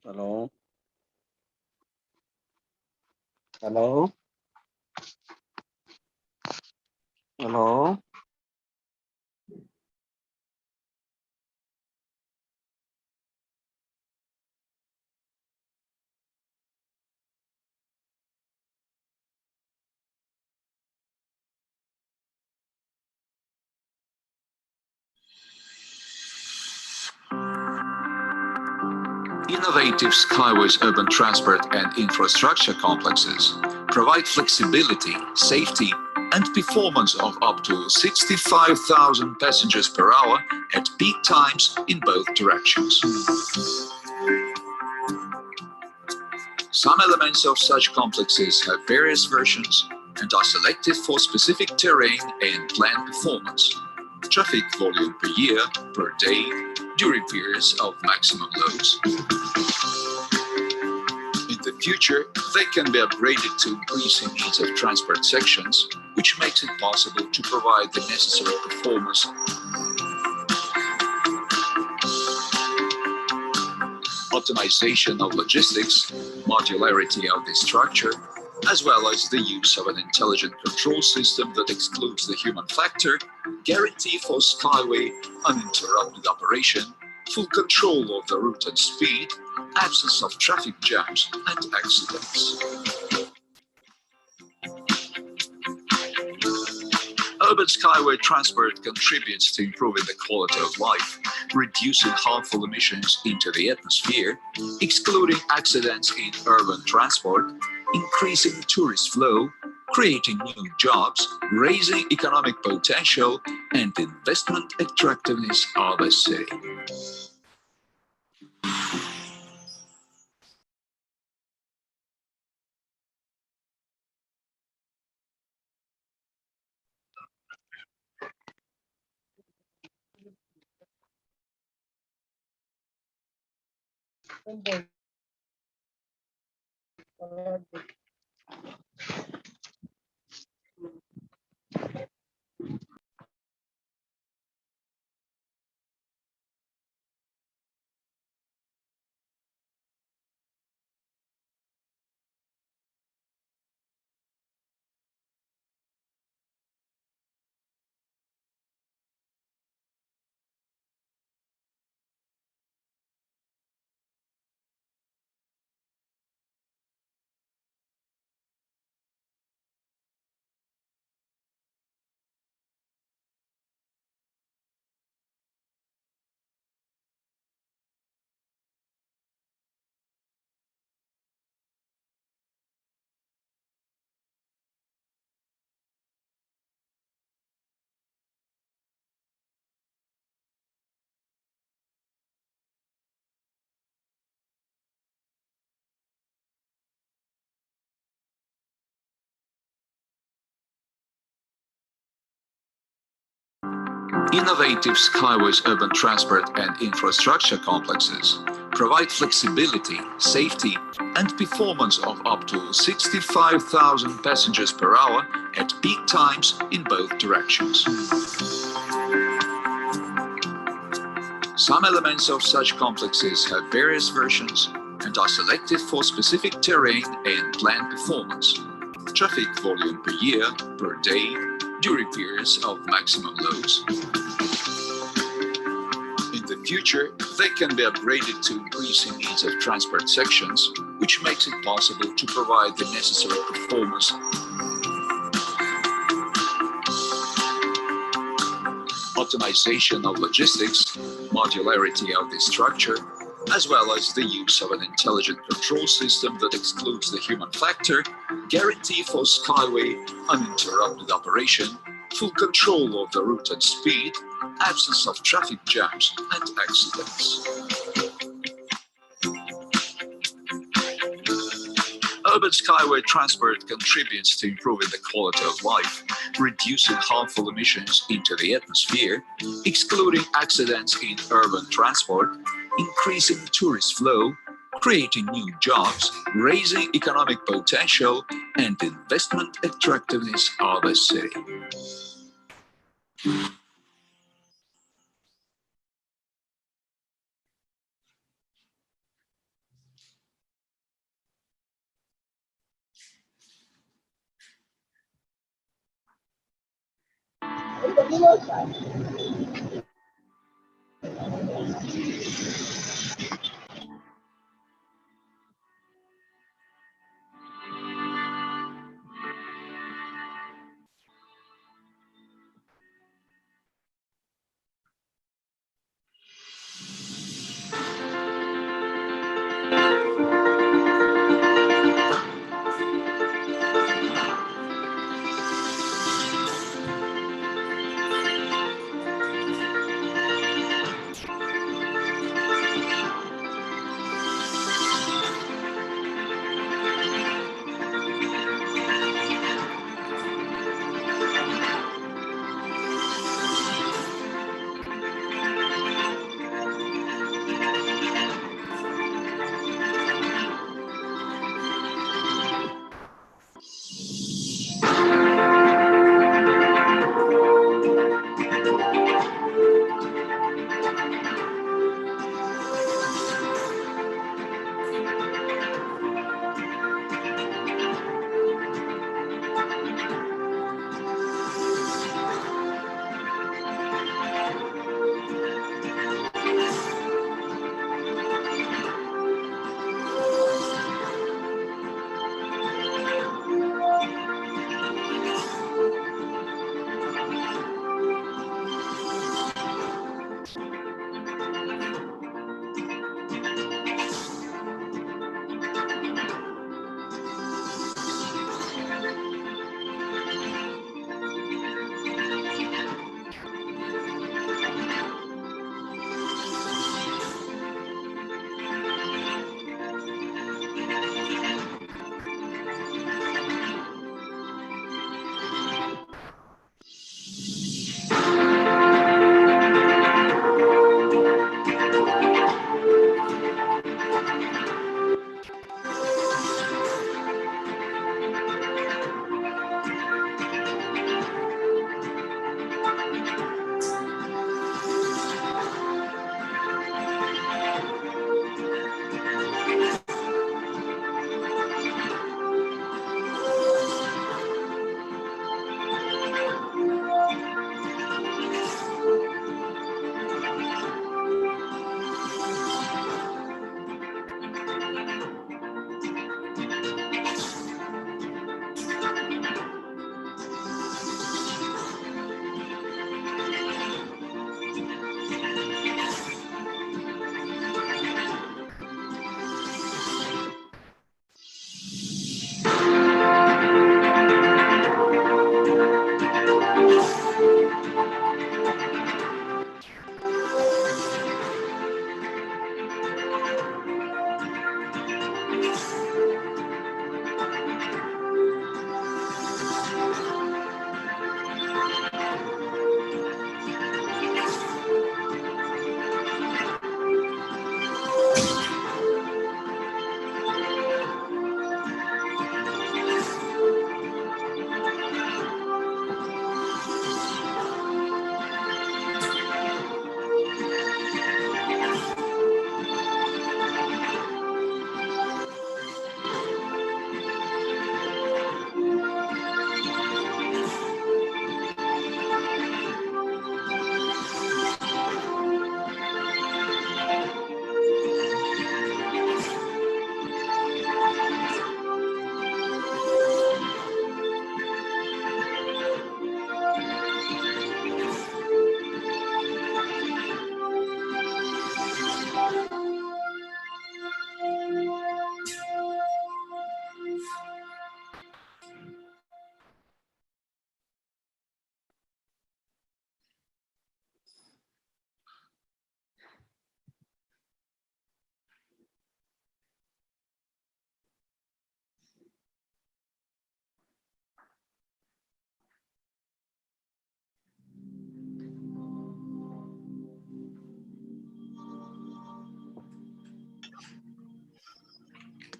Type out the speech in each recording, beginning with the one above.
Hello? Hello? Hello? Innovative skyways, urban transport and infrastructure complexes provide flexibility, safety, and performance of up to 65,000 passengers per hour at peak times in both directions. Some elements of such complexes have various versions and are selected for specific terrain and planned performance, traffic volume per year, per day, during periods of maximum loads. In the future, they can be upgraded to increasing needs of transport sections, which makes it possible to provide the necessary performance optimization of logistics, modularity of the structure, as well as the use of an intelligent control system that excludes the human factor, guarantee for skyway uninterrupted operation, full control of the route and speed, absence of traffic jams and accidents. Urban skyway transport contributes to improving the quality of life, reducing harmful emissions into the atmosphere, excluding accidents in urban transport, increasing tourist flow, creating new jobs, raising economic potential, and investment attractiveness of a city. Innovative skyways, urban transport and infrastructure complexes provide flexibility, safety, and performance of up to 65,000 passengers per hour at peak times in both directions. Some elements of such complexes have various versions and are selected for specific terrain and planned performance, traffic volume per year, per day, during periods of maximum loads. In the future, they can be upgraded to increasing needs of transport sections, which makes it possible to provide the necessary performance, optimization of logistics, modularity of the structure, as well as the use of an intelligent control system that excludes the human factor, guarantee for Skyway uninterrupted operation, full control of the route and speed, absence of traffic jams and accidents. Urban Skyway transport contributes to improving the quality of life, reducing harmful emissions into the atmosphere, excluding accidents in urban transport, increasing tourist flow, creating new jobs, raising economic potential, and investment attractiveness of a city.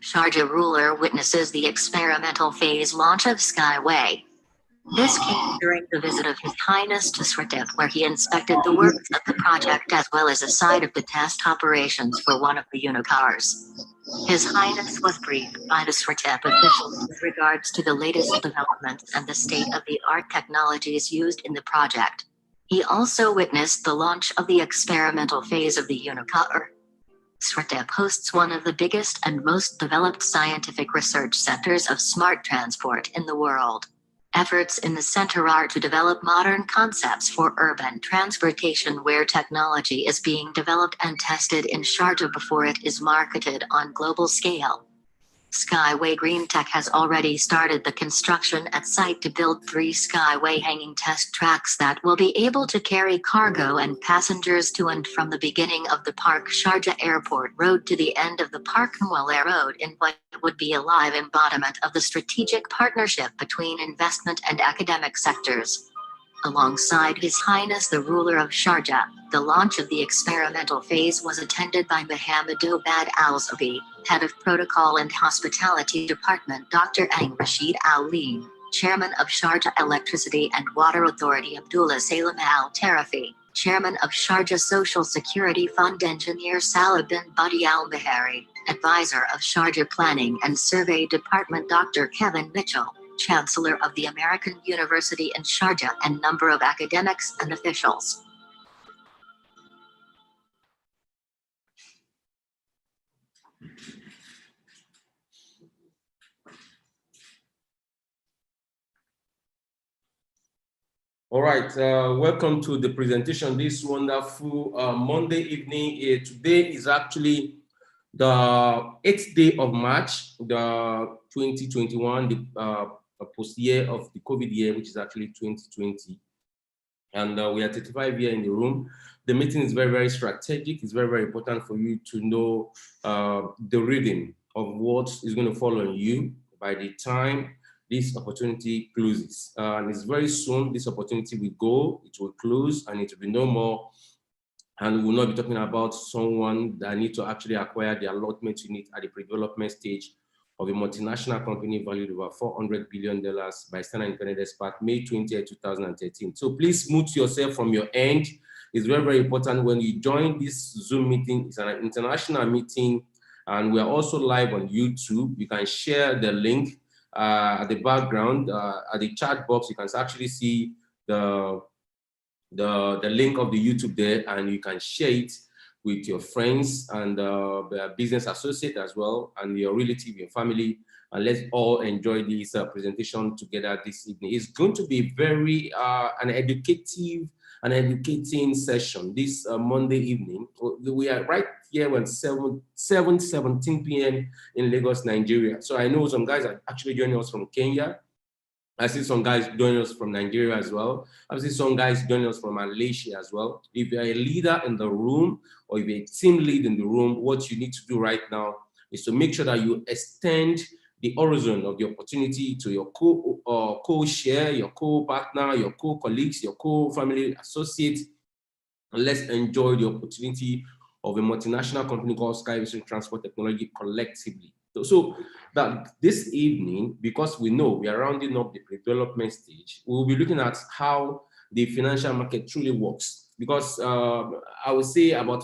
Sharjah ruler witnesses the experimental phase launch of Skyway. This came during the visit of His Highness to Sratip, where he inspected the works of the project as well as a site of the test operations for one of the Unicars. His Highness was briefed by the Sratip officials with regards to the latest developments and the state-of-the-art technologies used in the project. He also witnessed the launch of the experimental phase of the Unicar. Sratip hosts one of the biggest and most developed scientific research centers of smart transport in the world. Efforts in the center are to develop modern concepts for urban transportation where technology is being developed and tested in Sharjah before it is marketed on global scale. Skyway Green Tech has already started the construction at site to build 3 Skyway hanging test tracks that will be able to carry cargo and passengers to and from the beginning of the Park Sharjah Airport Road to the end of the Park Nwala Road in what would be a live embodiment of the strategic partnership between investment and academic sectors. Alongside His Highness the ruler of Sharjah, the launch of the experimental phase was attended by Mohammedobad Al-Zabi, Head of Protocol and Hospitality Department Dr. Ang Rashid Al-Leen, Chairman of Sharjah Electricity and Water Authority Abdullah Salam Al-Tarafi, Chairman of Sharjah Social Security Fund Engineer Salah bin Badi Al-Bahari, Advisor of Sharjah Planning and Survey Department Dr. Kevin Mitchell, Chancellor of the American University in Sharjah, and number of academics and officials. All right, welcome to the presentation this wonderful Monday evening. Today is actually the 8th day of March, the 2021, the post year of the COVID year, which is actually 2020. And we are 35 here in the room. The meeting is very, very strategic. It's very, very important for you to know the rhythm of what is going to fall on you by the time this opportunity closes. And it's very soon, this opportunity will go, it will close, and it will be no more. And we will not be talking about someone that need to actually acquire the allotment unit at the pre-development stage of a multinational company valued over $400 billion by Standard Independent Expert, May 20, 2013. So please mute yourself from your end. It's very, very important when you join this Zoom meeting. It's an international meeting, and we are also live on YouTube. You can share the link at the background, at the chat box. You can actually see the link of the YouTube there, and you can share it with your friends and business associate as well, and your relative, your family, and let's all enjoy this presentation together this evening. It's going to be very an educating session this Monday evening. We are right here at 7:17 p.m. in Lagos, Nigeria. So I know some guys are actually joining us from Kenya. I see some guys joining us from Nigeria as well. I see some guys joining us from Malaysia as well. If you're a leader in the room, or if you're a team lead in the room, what you need to do right now is to make sure that you extend the horizon of the opportunity to your co-share, your co-partner, your co-colleagues, your co-family associates, and let's enjoy the opportunity of a multinational company called Skyway Transport Technology collectively. So that this evening, because we know we are rounding up the pre-development stage, we will be looking at how the financial market truly works. Because I would say about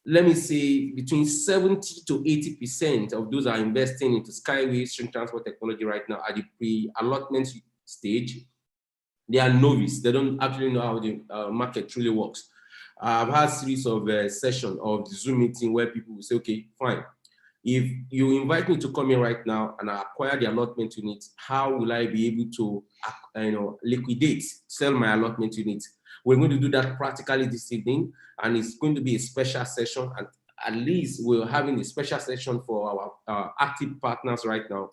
between 70 to 80% of those are investing into Skyway Transport Technology right now at the pre-allotment stage. They are novice. They don't actually know how the market truly works. I've had a series of sessions of the Zoom meeting where people will say, okay, fine. If you invite me to come in right now and I acquire the allotment unit, how will I be able to sell my allotment unit? We're going to do that practically this evening, and it's going to be a special session. And at least we're having a special session for our active partners right now,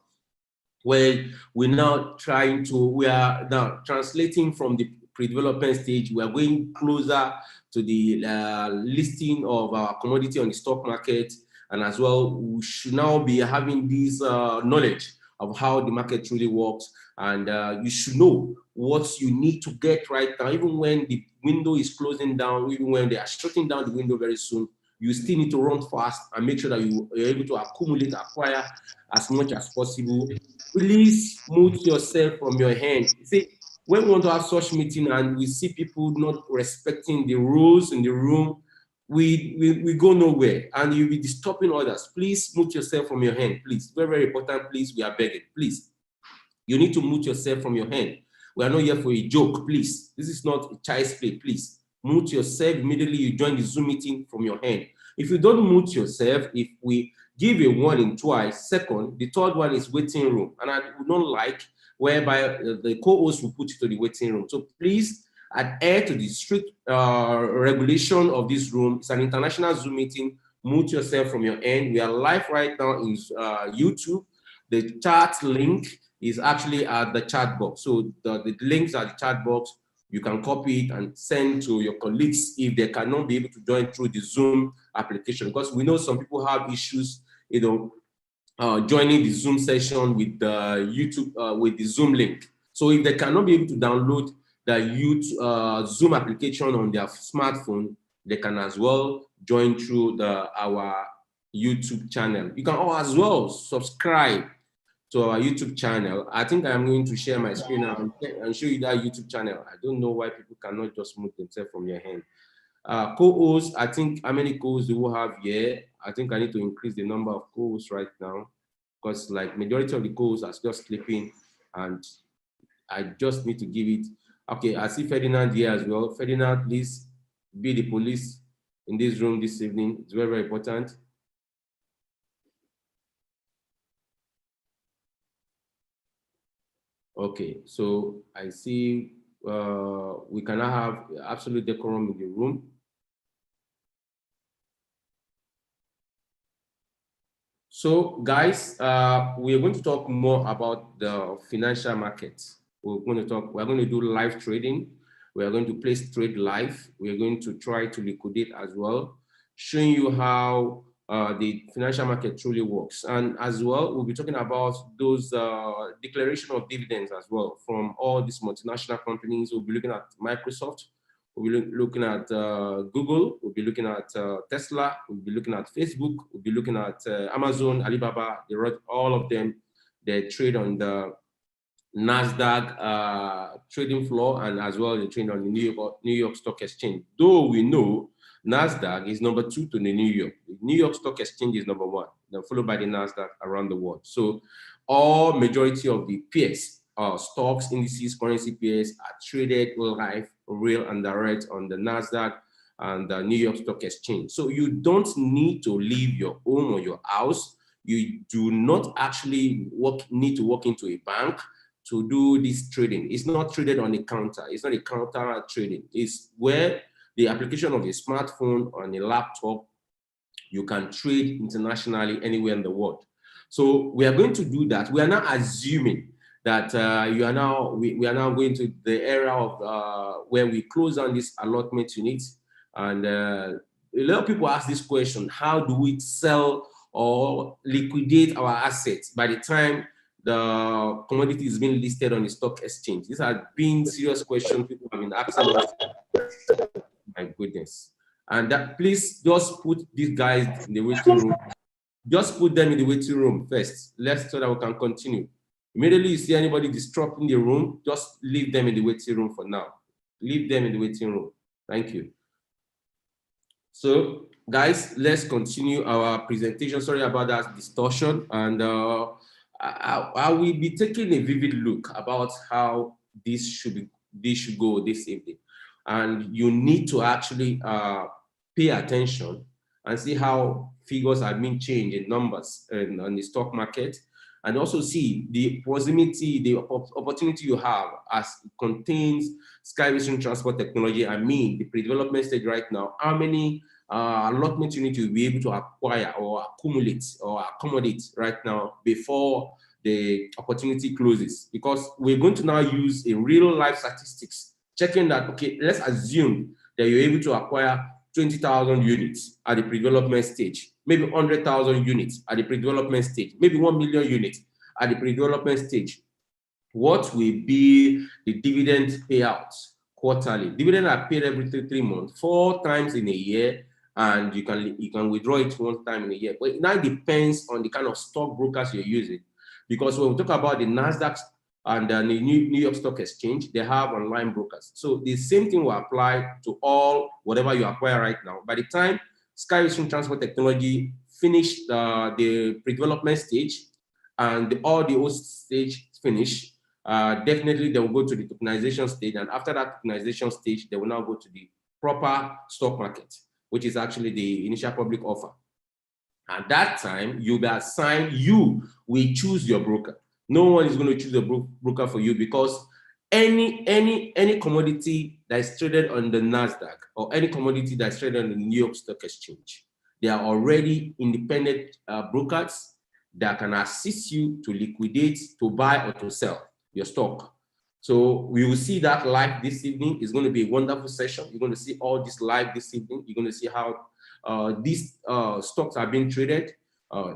where we are now translating from the pre-development stage. We are going closer to the listing of our commodity on the stock market. And as well, we should now be having this knowledge of how the market truly works. And you should know what you need to get right now, even when the window is closing down, even when they are shutting down the window very soon. you still need to run fast and make sure that you are able to acquire as much as possible. Please mute yourself from your hand. See, when we want to have such meeting and we see people not respecting the rules in the room, we go nowhere and you'll be disturbing others. Please mute yourself from your hand, please. Very, very important, please. We are begging, please. You need to mute yourself from your hand. We are not here for a joke, please. This is not a child's play, please. Mute yourself immediately you join the Zoom meeting from your hand. If you don't mute yourself, if we give a warning twice, second, the third one is waiting room. And I would not like whereby the co-host will put you to the waiting room. So please adhere to the strict regulation of this room. It's an international Zoom meeting. Mute yourself from your end. We are live right now in YouTube. The chat link is actually at the chat box. So the links are the chat box. You can copy it and send to your colleagues if they cannot be able to join through the Zoom application, because we know some people have issues, joining the Zoom session with the YouTube, with the Zoom link. So if they cannot be able to download the YouTube, Zoom application on their smartphone, they can as well join through our YouTube channel. You can as well subscribe to our YouTube channel. I think I'm going to share my screen now and show you that YouTube channel. I don't know why people cannot just move themselves from your hand. Co-hosts, I think how many co-hosts do we have here? I think I need to increase the number of co-hosts right now, because like majority of the co-hosts are just sleeping and I just need to give it. Okay, I see Ferdinand here as well. Ferdinand, please be the police in this room this evening. It's very, very important. Okay, so I see we cannot have absolute decorum in the room. So guys, we are going to talk more about the financial markets. We're going to do live trading. We are going to place trade live. We are going to try to liquidate as well, showing you how the financial market truly works. And as well, we'll be talking about those declaration of dividends as well from all these multinational companies. We'll be looking at Microsoft, we'll be looking at Google, we'll be looking at Tesla, we'll be looking at Facebook, we'll be looking at Amazon, Alibaba. All of them, they trade on the NASDAQ trading floor, and as well they trade on the New York Stock Exchange. Though we know NASDAQ is number 2 to the New York. The New York Stock Exchange is number 1, then followed by the NASDAQ around the world. So all majority of the pairs, stocks, indices, currency pairs are traded live, real and direct on the NASDAQ and the New York Stock Exchange. So you don't need to leave your home or your house. You do not actually need to walk into a bank to do this trading. It's not traded on a counter. It's not a counter trading. It's where the application of a smartphone on a laptop, you can trade internationally anywhere in the world. So we are going to do that. We are not assuming that we are now going to the era of where we close down this allotment units. And a lot of people ask this question: how do we sell or liquidate our assets by the time the commodity is being listed on the stock exchange? These have been serious questions people have been asking us. My goodness. And that, please just put these guys in the waiting room. Just put them in the waiting room first. So that we can continue. Immediately you see anybody disrupting the room, just leave them in the waiting room for now. Leave them in the waiting room. Thank you. So guys, let's continue our presentation. Sorry about that distortion. And I will be taking a vivid look about how this should go this evening. And you need to actually pay attention and see how figures are being changed in numbers on the stock market, and also see the proximity, the opportunity you have as it contains skyway transport technology. I mean, the pre-development stage right now, how many allotments you need to be able to acquire or accumulate or accommodate right now before the opportunity closes. Because we're going to now use a real life statistics, checking that, okay, let's assume that you're able to acquire 20,000 units at the pre-development stage, maybe 100,000 units at the pre-development stage, maybe 1 million units at the pre-development stage. What will be the dividend payouts quarterly? Dividends are paid every 3 months, 4 times in a year, and you can withdraw it one time in a year. But it now depends on the kind of stock brokers you're using, because when we talk about the Nasdaq and the New York Stock Exchange, they have online brokers. So the same thing will apply to all whatever you acquire right now. By the time Sky Ocean Transport Technology finish the pre-development stage and all the old stage finish, definitely they will go to the tokenization stage, and after that tokenization stage, they will now go to the proper stock market, which is actually the initial public offer. At that time, you'll be assigned, you will choose your broker. No one is going to choose a broker for you, because any commodity that is traded on the Nasdaq or any commodity that is traded on the New York Stock Exchange, they are already independent brokers that can assist you to liquidate, to buy or to sell your stock. So we will see that live this evening. It's going to be a wonderful session. You're going to see all this live this evening. You're going to see how these stocks are being traded,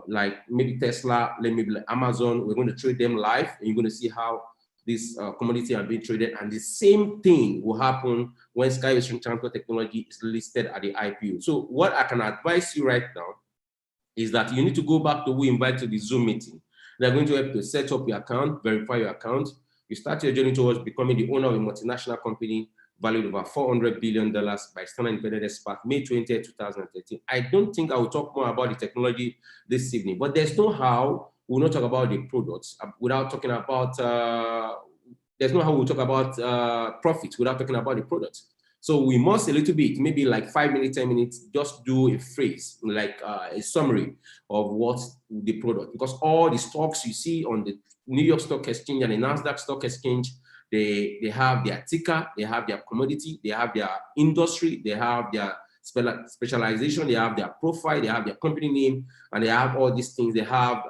like maybe Tesla, maybe like Amazon. We're going to trade them live, and you're going to see how this commodity are being traded. And the same thing will happen when Sky Ocean Transport Technology is listed at the IPO. So what I can advise you right now is that you need to go back to who invite to the Zoom meeting. They're going to help you set up your account, verify your account. You start your journey towards becoming the owner of a multinational company valued over $400 billion by external independent expert, May 20, 2013. I don't think I will talk more about the technology this evening, but there's no how we'll not talk about the products without talking about, there's no how we'll talk about profits without talking about the products. So we must a little bit, maybe like 5 minutes, 10 minutes, just do a phrase, like a summary of what's the product. Because all the stocks you see on the New York Stock Exchange and the Nasdaq Stock Exchange, they have their ticker, they have their commodity, they have their industry, they have their specialization, they have their profile, they have their company name, and they have all these things. They have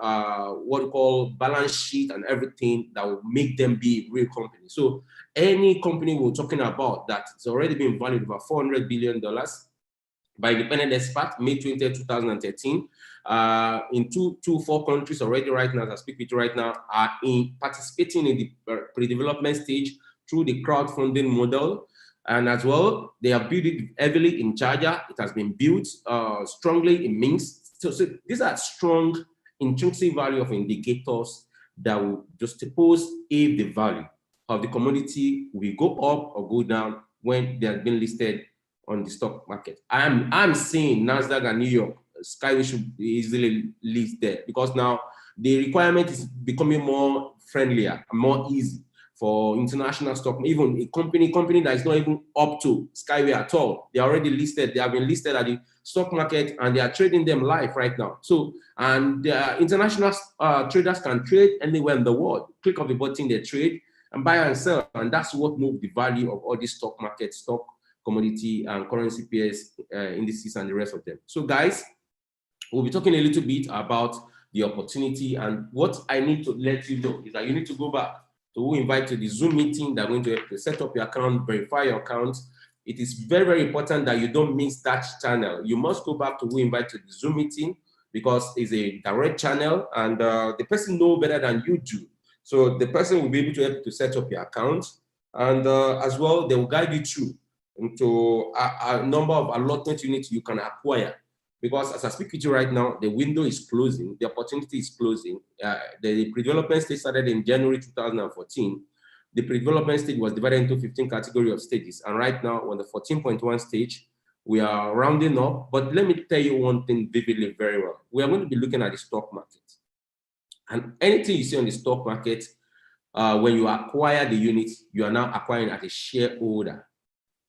what we call balance sheet and everything that will make them be real company. So any company we're talking about that it's already been valued over $400 billion by independent expert, May 20, 2013, in 4 countries already right now, as I speak with you right now, are participating in the pre-development stage through the crowdfunding model. And as well, they are built it heavily in Charger. It has been built strongly in Minsk. So these are strong intrinsic value of indicators that will juxtapose if the value of the commodity will go up or go down when they have been listed on the stock market. I'm seeing Nasdaq and New York, Sky should easily list there, because now the requirement is becoming more friendlier and more easy for international stock, even a company that is not even up to Skyway at all. They are already listed. They have been listed at the stock market, and they are trading them live right now. So, and international traders can trade anywhere in the world. Click of the button, they trade and buy and sell, and that's what moves the value of all these stock market, stock, commodity, and currency pairs, indices, and the rest of them. So, guys, we'll be talking a little bit about the opportunity, and what I need to let you know is that you need to go back to who invite to the Zoom meeting. They're going to help you set up your account, verify your account. It is very, very important that you don't miss that channel. You must go back to who invite to the Zoom meeting, because it's a direct channel, and the person knows better than you do. So the person will be able to help you to set up your account, and as well, they will guide you through into a number of allotment units you can acquire. Because as I speak with you right now, the window is closing, the opportunity is closing. The pre-development stage started in January 2014. The pre-development stage was divided into 15 categories of stages. And right now, on the 14.1 stage, we are rounding up. But let me tell you one thing vividly very well. We are going to be looking at the stock market. And anything you see on the stock market, when you acquire the units, you are now acquiring as a shareholder.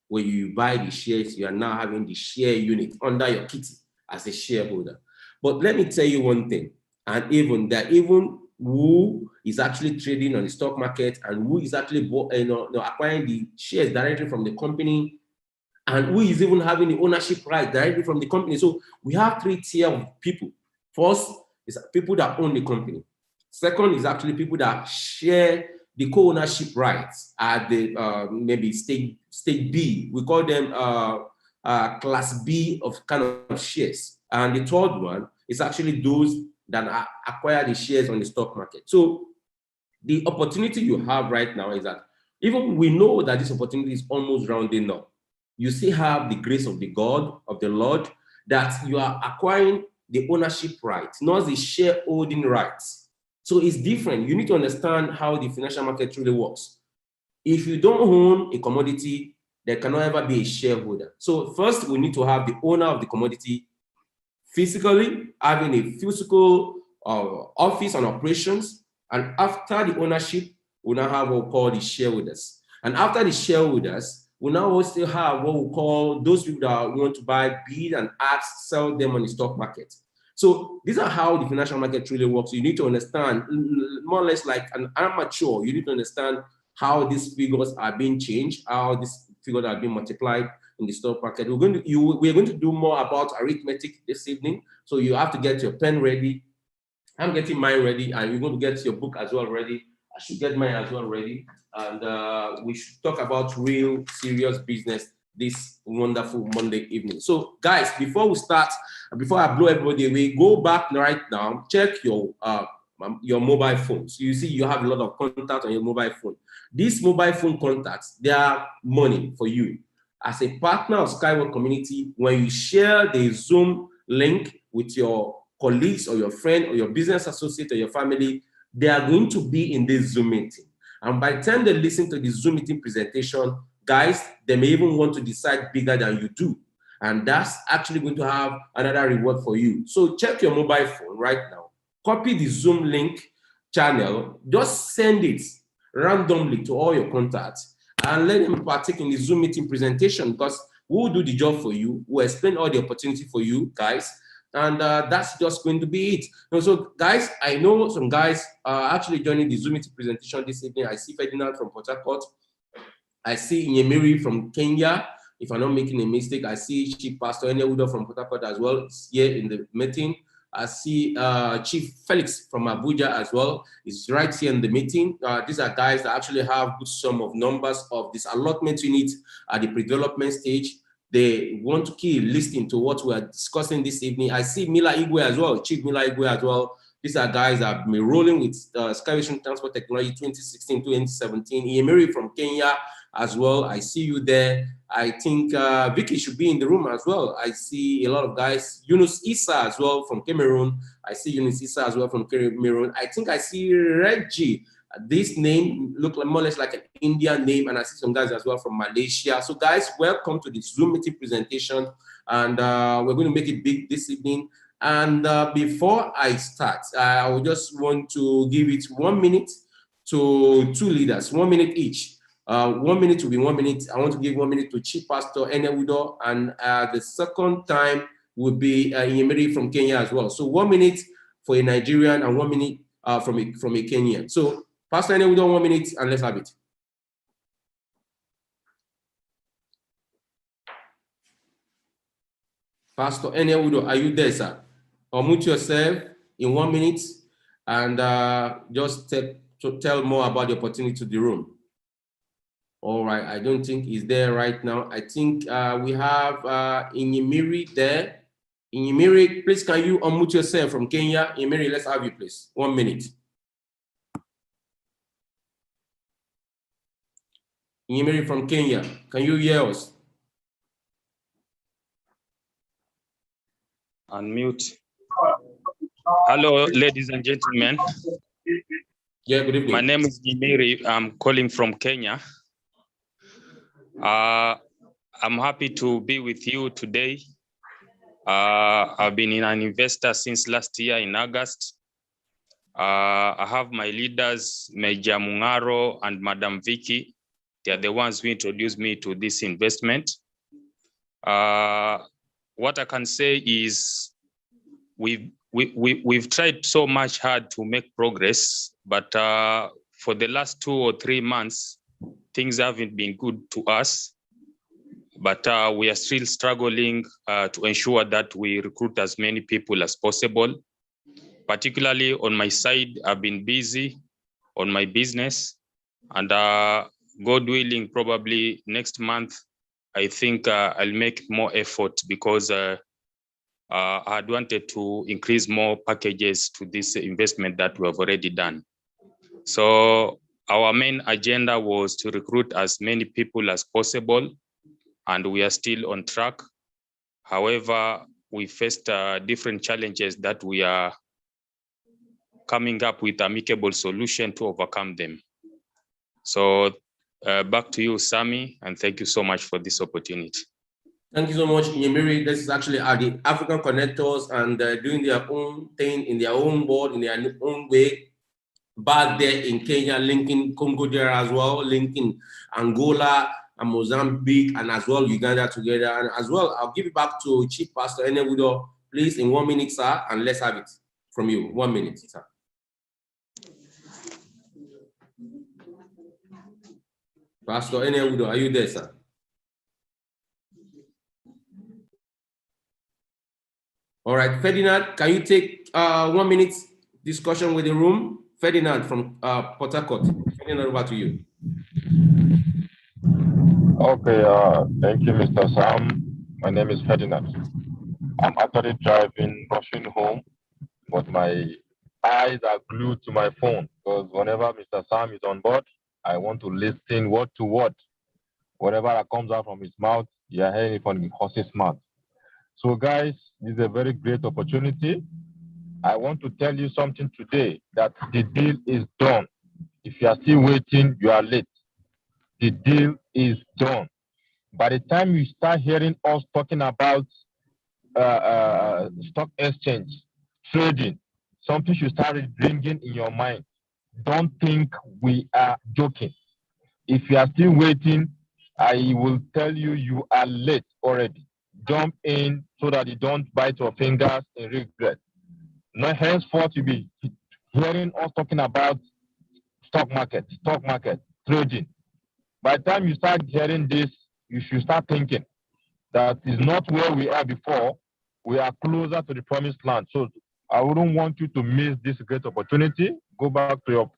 When you buy the shares, you are now having the share unit under your kitty as a shareholder. But let me tell you one thing, and even who is actually trading on the stock market, and who is actually acquiring the shares directly from the company, and who is even having the ownership right directly from the company. So we have 3 tiers of people. First is people that own the company. Second is actually people that share the co-ownership rights at the maybe stage B. We call them class B of kind of shares. And the third one is actually those that acquire the shares on the stock market. So the opportunity you have right now is that even we know that this opportunity is almost rounding up. You still have the grace of the God, of the Lord, that you are acquiring the ownership rights, not the shareholding rights. So it's different. You need to understand how the financial market really works. If you don't own a commodity, there cannot ever be a shareholder. So first, we need to have the owner of the commodity physically, having a physical office and operations. And after the ownership, we now have what we call the shareholders. And after the shareholders, we now also have what we call those people that want to buy, bid, and ask, sell them on the stock market. So these are how the financial market really works. You need to understand, more or less like an amateur, you need to understand how these figures are being changed, how these figures are being multiplied in the stock market. We're going to do more about arithmetic this evening. So you have to get your pen ready. I'm getting mine ready, and you're going to get your book as well ready. I should get mine as well ready. And we should talk about real serious business this wonderful Monday evening. So guys, before we start, before I blow everybody away, go back right now, check your mobile phones. You see you have a lot of contacts on your mobile phone. These mobile phone contacts, they are money for you. As a partner of Skyward Community, when you share the Zoom link with your colleagues or your friend or your business associate or your family, they are going to be in this Zoom meeting. And by the time they listen to the Zoom meeting presentation, guys, they may even want to decide bigger than you do. And that's actually going to have another reward for you. So check your mobile phone right now. Copy the Zoom link channel. Just send it randomly to all your contacts and let them partake in the Zoom meeting presentation, because we'll do the job for you. We'll explain all the opportunity for you guys. And that's just going to be it. So guys, I know some guys are actually joining the Zoom meeting presentation this evening. I see Ferdinand from Port Harcourt. I see Nyemiri from Kenya. If I'm not making a mistake, I see Chief Pastor Enewudo from Port Harcourt as well. It's here in the meeting. I see Chief Felix from Abuja as well. He's right here in the meeting. These are guys that actually have good sum of numbers of this allotment unit at the pre-development stage. They want to keep listening to what we are discussing this evening. I see Mila Igwe as well, Chief Mila Igwe as well. These are guys that have been rolling with Skyward Transport Technology 2016, 2017. Iyemiri from Kenya as well. I see you there. I think Vicky should be in the room as well. I see a lot of guys. Yunus Issa as well from Cameroon. I see Yunus Issa as well from Cameroon. I think I see Reggie. This name looks more or less like an Indian name, and I see some guys as well from Malaysia. So guys, welcome to the Zoom meeting presentation, and we're going to make it big this evening. And before I start, I would just want to give it 1 minute to two leaders, 1 minute each. 1 minute will be 1 minute. I want to give 1 minute to Chief Pastor Enewudo, and the second time will be Iyemiri from Kenya as well. So 1 minute for a Nigerian and 1 minute from a Kenyan. So Pastor Enewudo, 1 minute, and let's have it. Pastor Enewudo, are you there, sir? Unmute yourself in 1 minute and just tell more about the opportunity to the room. All right, I don't think he's there right now. I think we have Iyemiri there. Iyemiri, please can you unmute yourself from Kenya? Iyemiri, let's have you, please. 1 minute. Iyemiri from Kenya, can you hear us? Unmute. Hello, ladies and gentlemen. Yeah, good evening. My name is Iyemiri. I'm calling from Kenya. I'm happy to be with you today. I've been an investor since last year in August. I have my leaders, Major Mungaro and Madam Vicky. They are the ones who introduced me to this investment. What I can say is we've tried so much hard to make progress, but for the last 2 or 3 months, things haven't been good to us. But we are still struggling to ensure that we recruit as many people as possible. Particularly on my side, I've been busy on my business, and God willing, probably next month, I think I'll make more effort, because I had wanted to increase more packages to this investment that we have already done. So our main agenda was to recruit as many people as possible, and we are still on track. However, we faced different challenges that we are coming up with amicable solution to overcome them. So back to you, Sammy, and thank you so much for this opportunity. Thank you so much, Nyemiri. This is actually the African connectors and doing their own thing in their own world, in their own way. Back there in Kenya, linking Congo there as well, linking Angola and Mozambique, and as well Uganda together. And as well, I'll give it back to Chief Pastor Enewudo, please, in 1 minute, sir, and let's have it from you. 1 minute, sir. Pastor Enewudo, are you there, sir? All right, Ferdinand, can you take 1 minute discussion with the room? Ferdinand from Port Harcourt. Ferdinand, over to you. Okay, thank you, Mr. Sam. My name is Ferdinand. I'm actually driving, rushing home, but my eyes are glued to my phone because whenever Mr. Sam is on board, I want to listen word to word. Whatever that comes out from his mouth, you're hearing it from the horse's mouth. So guys, this is a very great opportunity. I want to tell you something today, that the deal is done. If you are still waiting, you are late. The deal is done. By the time you start hearing us talking about stock exchange, trading, something should start ringing in your mind. Don't think we are joking. If you are still waiting, I will tell you, you are late already. Jump in so that you don't bite your fingers in regret. Now, henceforth, you'll be hearing us talking about stock market, trading. By the time you start hearing this, you should start thinking that is not where we are before. We are closer to the promised land. So I wouldn't want you to miss this great opportunity. Go back to your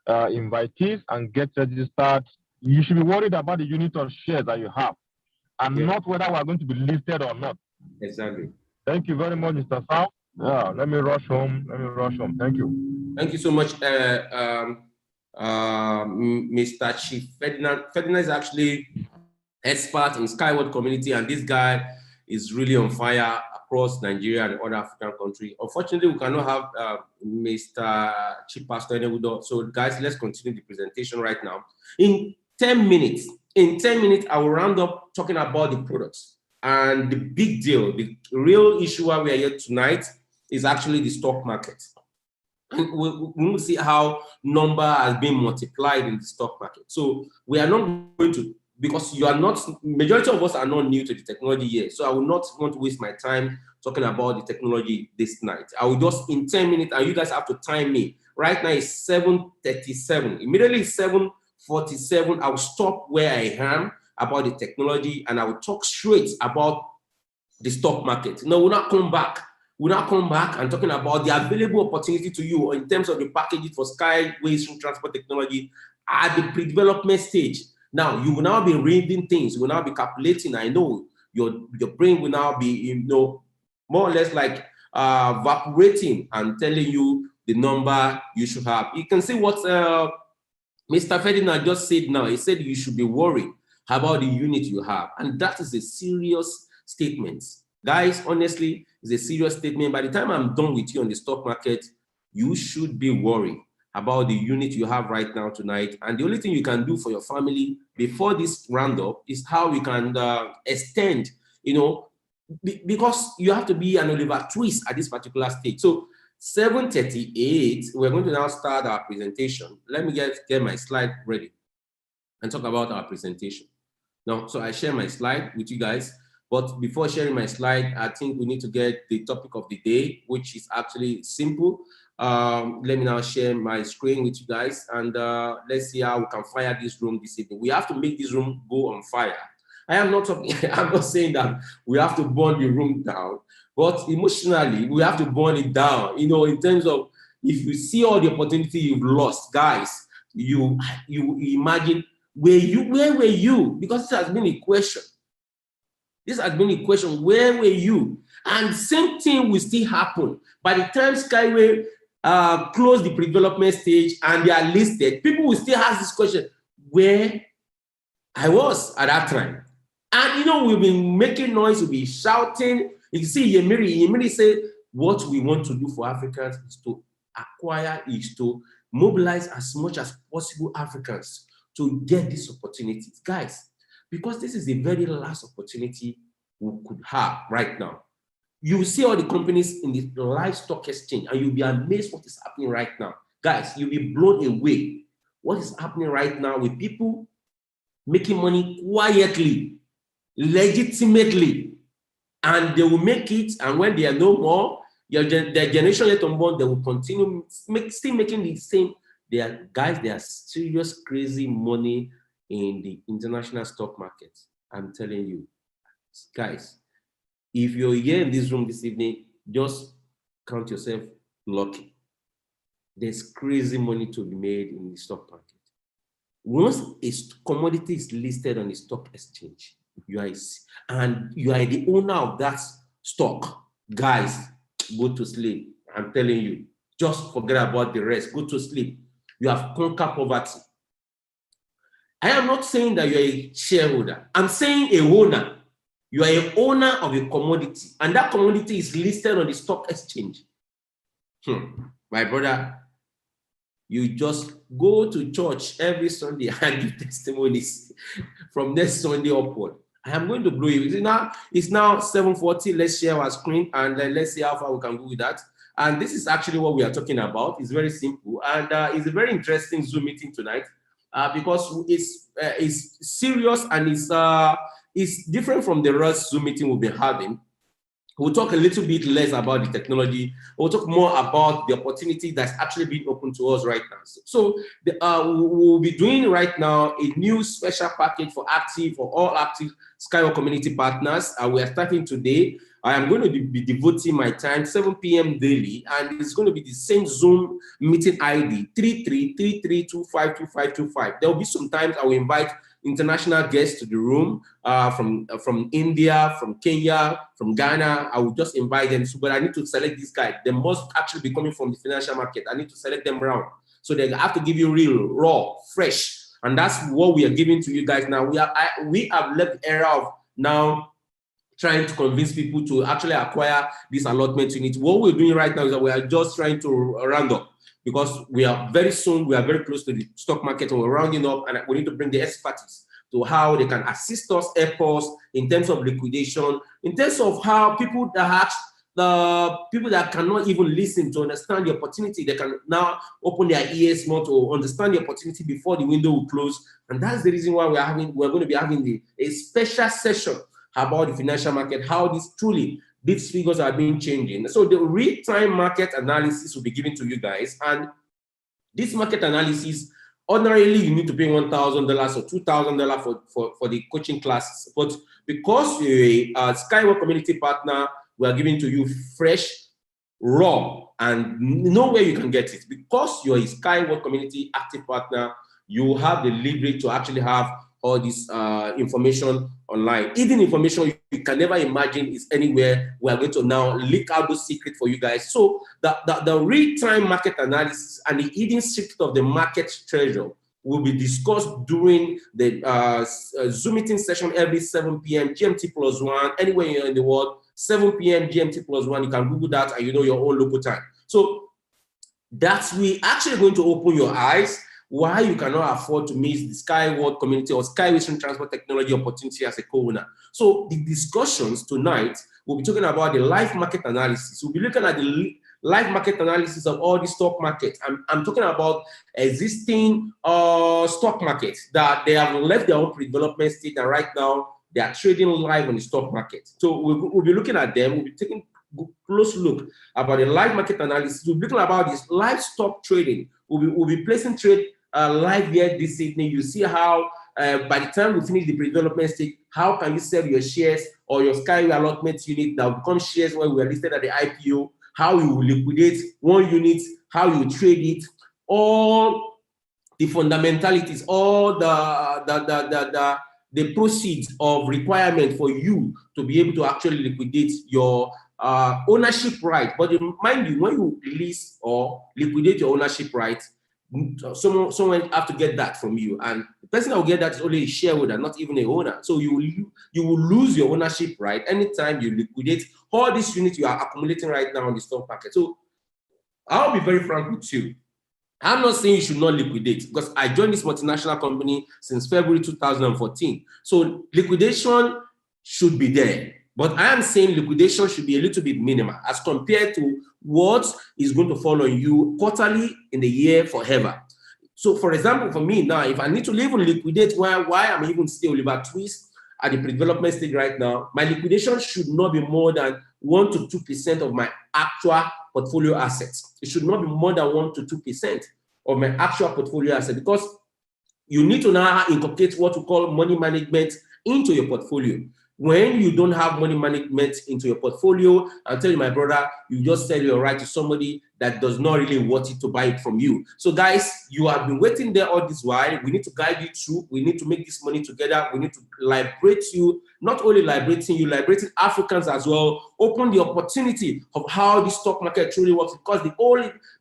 invitees and get registered. You should be worried about the unit of shares that you have and not whether we are going to be listed or not. Exactly. Thank you very much, Mr. Sam. Yeah, let me rush home. Thank you. Thank you so much, Mr. Chief Ferdinand. Ferdinand is actually expert in Skyward community, and this guy is really on fire across Nigeria and other African countries. Unfortunately, we cannot have Mr. Chief Pastor Enewudo. So, guys, let's continue the presentation right now. In 10 minutes, I will round up talking about the products. And the big deal, the real issue why we are here tonight is actually the stock market. And we will see how number has been multiplied in the stock market. So we are not going to, because you are not, majority of us are not new to the technology yet. So I will not want to waste my time talking about the technology this night. I will just, in 10 minutes, and you guys have to time me. Right now it's 7:37. Immediately 7:47, I will stop where I am about the technology, and I will talk straight about the stock market. No, we'll not come back. We'll now come back and talking about the available opportunity to you in terms of the packages for Skyways through transport technology at the pre-development stage. Now, you will now be reading things. You will now be calculating. I know your brain will now be, more or less like evaporating and telling you the number you should have. You can see what Mr. Ferdinand just said now. He said you should be worried about the unit you have. And that is a serious statement. Guys, honestly, it's a serious statement. By the time I'm done with you on the stock market, you should be worried about the unit you have right now tonight. And the only thing you can do for your family before this roundup is how we can extend, because you have to be an Oliver Twist at this particular stage. So 7:38, we're going to now start our presentation. Let me get my slide ready and talk about our presentation. Now, so I share my slide with you guys. But before sharing my slide, I think we need to get the topic of the day, which is actually simple. Let me now share my screen with you guys, and let's see how we can fire this room this evening. We have to make this room go on fire. I am not talking, I'm not saying that we have to burn the room down, but emotionally, we have to burn it down. In terms of, if you see all the opportunity you've lost, guys, you imagine, where were you? Because this has been a question. This has been a question, where were you? And same thing will still happen. By the time Skyway close the pre-development stage and they are listed, people will still ask this question, where I was at that time. And we've been making noise, we'll be shouting, You see, Yemiri said, what we want to do for Africans is to acquire, is to mobilize as much as possible Africans to get these opportunities. Guys, because this is the very last opportunity we could have right now. You will see all the companies in the livestock exchange and you'll be amazed what is happening right now. Guys, you'll be blown away. What is happening right now with people making money quietly, legitimately, and they will make it, and when they are no more, their generation yet unborn, they will continue still making the same. They are serious crazy money in the international stock market. I'm telling you, guys, if you're here in this room this evening, just count yourself lucky. There's crazy money to be made in the stock market. Once a commodity is listed on the stock exchange, you are the owner of that stock. Guys, go to sleep. I'm telling you, just forget about the rest. Go to sleep. You have conquered poverty. I am not saying that you're a shareholder. I'm saying a owner. You are an owner of a commodity, and that commodity is listed on the stock exchange. My brother, you just go to church every Sunday and give testimonies from next Sunday upward. I am going to blow you. It's now 7:40. Let's share our screen and let's see how far we can go with that. And this is actually what we are talking about. It's very simple, and it's a very interesting Zoom meeting tonight because it's serious and it's different from the rest Zoom meeting we've been having. We'll talk a little bit less about the technology. We'll talk more about the opportunity that's actually being open to us right now. So we'll be doing right now a new special package for all active Skyward community partners. We are starting today. I am going to be devoting my time 7 p.m. daily, and it's going to be the same Zoom meeting ID 3333252525. There will be some times I will invite international guests to the room from India, from Kenya, from Ghana. I will just invite them. But I need to select this guy. They must actually be coming from the financial market. I need to select them around. So they have to give you real, raw, fresh. And that's what we are giving to you guys now. We have left the era of now trying to convince people to actually acquire this allotment unit. What we're doing right now is that we are just trying to round up, because we are very close to the stock market, and we're rounding up, and we need to bring the expertise to how they can assist us, help us in terms of liquidation, in terms of how people that cannot even listen to understand the opportunity, they can now open their ears more to understand the opportunity before the window will close. And that's the reason why we're going to be having a special session about the financial market, how these figures are being changing. So the real-time market analysis will be given to you guys. And this market analysis, ordinarily you need to pay $1,000 or $2,000 for the coaching classes. But because you're a Skyward community partner, we are giving to you fresh, raw, and nowhere you can get it. Because you're a Skyward community active partner, you have the leverage to actually have all this information online. Hidden information you can never imagine is anywhere. We are going to now leak out those secrets for you guys. So the real-time market analysis and the hidden secret of the market treasure will be discussed during the Zoom meeting session every 7 p.m. GMT plus 1, anywhere you're in the world, 7 p.m. GMT plus 1. You can Google that and you know your own local time. So we actually going to open your eyes why you cannot afford to miss the Skyward community or Skyward transport technology opportunity as a co-owner. So the discussions tonight, we'll be talking about the live market analysis. We'll be looking at the live market analysis of all the stock markets. I'm talking about existing stock markets that they have left their own pre-development state, and right now they are trading live on the stock market. So we'll be looking at them. We'll be taking a close look about the live market analysis. We'll be looking about this live stock trading. We'll be placing trade live here this evening. You see how by the time we finish the pre-development stage, how can you sell your shares or your Skyway allotment unit that will become shares when we are listed at the IPO, how you will liquidate one unit, how you trade it, all the fundamentalities, all the proceeds of requirement for you to be able to actually liquidate your ownership right. But mind you, when you release or liquidate your ownership right, someone have to get that from you, and the person that will get that is only a shareholder, not even a owner. So you will lose your ownership right anytime you liquidate all these units you are accumulating right now on the stock market. So I'll be very frank with you. I'm not saying you should not liquidate, because I joined this multinational company since February 2014. So liquidation should be there. But I am saying liquidation should be a little bit minimal as compared to what is going to fall on you quarterly in the year forever. So for example, for me now, if I need to even liquidate why I'm even still Oliver Twist at the pre-development stage right now, my liquidation should not be more than 1 to 2% of my actual portfolio assets. It should not be more than 1 to 2% of my actual portfolio assets, because you need to now incorporate what we call money management into your portfolio. When you don't have money management into your portfolio, I'll tell you, my brother, you just sell your right to somebody that does not really want it to buy it from you. So guys, you have been waiting there all this while. We need to guide you through. We need to make this money together. We need to liberate you, not only liberating you, liberating Africans as well. Open the opportunity of how the stock market truly works, because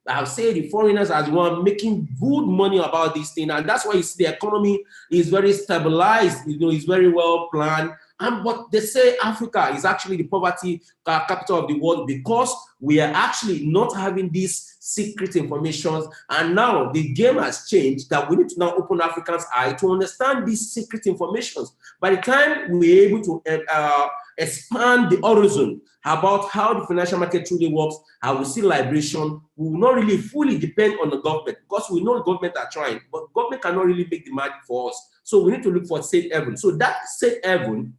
I'll say the foreigners are the one making good money about this thing. And that's why you see the economy is very stabilized, it's very well planned. But they say Africa is actually the poverty capital of the world, because we are actually not having these secret informations. And now the game has changed, that we need to now open Africans' eyes to understand these secret informations. By the time we're able to expand the horizon about how the financial market truly works, how we see liberation, we will not really fully depend on the government, because we know the government are trying, but government cannot really make the magic for us. So we need to look for safe haven. So that safe haven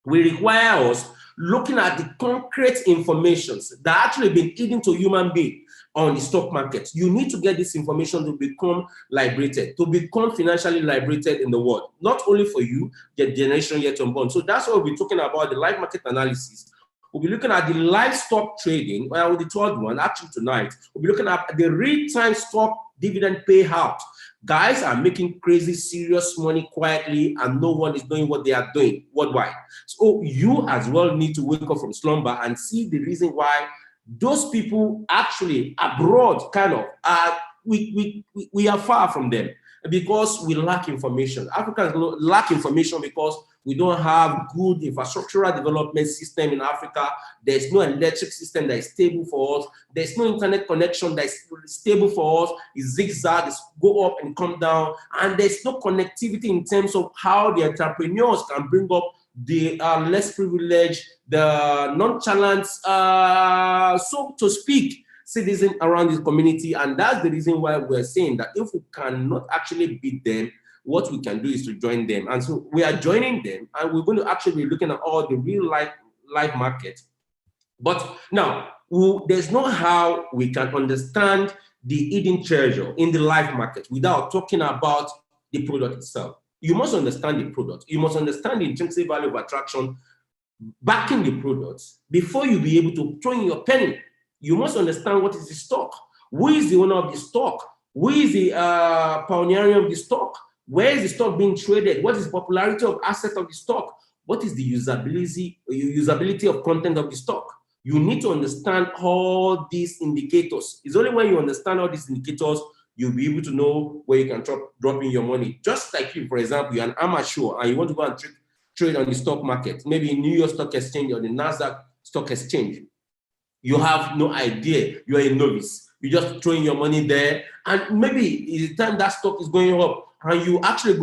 will require us looking at the concrete informations that actually been hidden to human beings on the stock market. You need to get this information to become liberated, to become financially liberated in the world, not only for you, the generation yet unborn. So that's what we'll be talking about, the live market analysis. We'll be looking at the live stock trading, with the third one, actually tonight. We'll be looking at the real-time stock dividend payout. Guys are making crazy, serious money quietly, and no one is knowing what they are doing worldwide. So you as well need to wake up from slumber and see the reason why those people actually abroad we are far from them, because we lack information. Africans lack information because we don't have good infrastructural development system in Africa. There's no electric system that is stable for us. There's no internet connection that is stable for us. It's zigzag, it's go up and come down. And there's no connectivity in terms of how the entrepreneurs can bring up the less privileged, the nonchalant, so to speak, citizen around this community. And that's the reason why we're saying that if we cannot actually beat them, what we can do is to join them. And so we are joining them, and we're going to actually be looking at all the real life market. But now, there's no how we can understand the hidden treasure in the live market without talking about the product itself. You must understand the product. You must understand the intrinsic value of attraction backing the products before you be able to throw in your penny. You must understand what is the stock, who is the owner of the stock, who is the pioneer of the stock, where is the stock being traded, what is the popularity of assets of the stock, what is the usability of content of the stock. You need to understand all these indicators. It's only when you understand all these indicators, you'll be able to know where you can drop in your money. Just like you, for example, you're an amateur and you want to go and trade on the stock market, maybe in New York Stock Exchange or the NASDAQ Stock Exchange. You have no idea. You're a novice. You just throwing your money there, and maybe it's the time that stock is going up, and you actually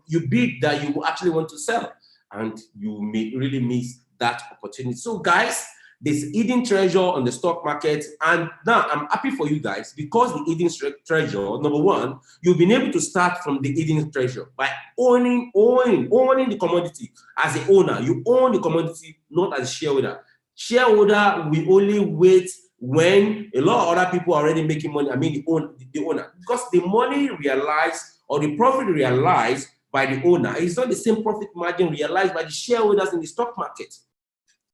you bid that you actually want to sell, and you may really miss that opportunity. So guys, there's hidden treasure on the stock market, and now I'm happy for you guys, because the hidden treasure, number one, you've been able to start from the hidden treasure by owning the commodity. As the owner, you own the commodity, not as a shareholder. Shareholder, we only wait when a lot of other people are already making money. I mean, the owner, because the money realized or the profit realized by the owner is not the same profit margin realized by the shareholders in the stock market.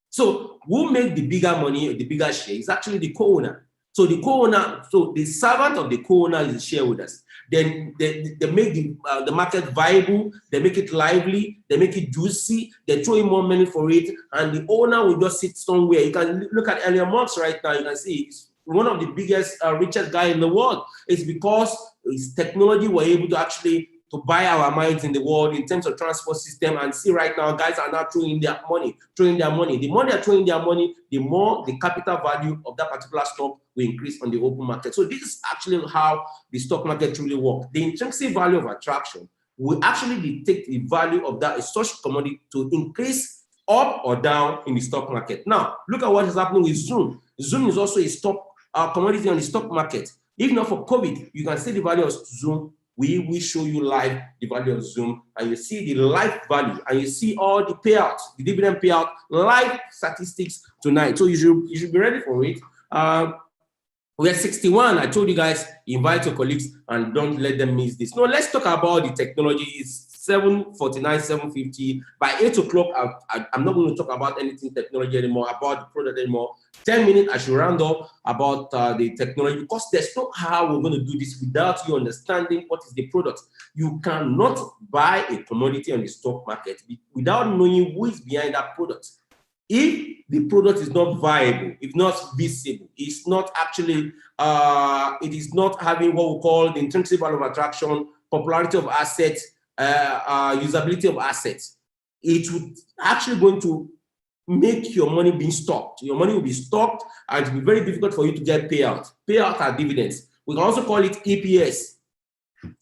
So who make the bigger money or the bigger share is actually the co-owner. So the co-owner, so the servant of the co-owner is the shareholders. Then they make the market viable, they make it lively, they make it juicy, they throw in more money for it, and the owner will just sit somewhere. You can look at Elon Musk right now, you can see one of the biggest, richest guy in the world. It's because his technology were able to actually to buy our minds in the world in terms of transport system. And see right now, guys are now throwing their money. The more they're throwing their money, the more the capital value of that particular stock will increase on the open market. So this is actually how the stock market truly works. The intrinsic value of attraction will actually dictate the value of that such commodity to increase up or down in the stock market. Now, look at what is happening with Zoom. Zoom is also a stock commodity on the stock market. If not for COVID, you can see the value of Zoom. We will show you live the value of Zoom, and you see the live value, and you see all the payouts, the dividend payout, live statistics tonight. So you should be ready for it. We're 61. I told you guys, invite your colleagues and don't let them miss this. Now, let's talk about the technology. It's 7:49, 7:50. By 8 o'clock, I'm not going to talk about anything technology anymore, about the product anymore. 10 minutes, I should round up about the technology, because there's no how we're going to do this without you understanding what is the product. You cannot buy a commodity on the stock market without knowing who is behind that product. If the product is not viable, if not visible, it's not actually, it is not having what we call the intrinsic value of attraction, popularity of assets, usability of assets, it would actually going to make your money being stocked. Your money will be stocked, and it will be very difficult for you to get payout. Payout are dividends. We can also call it EPS,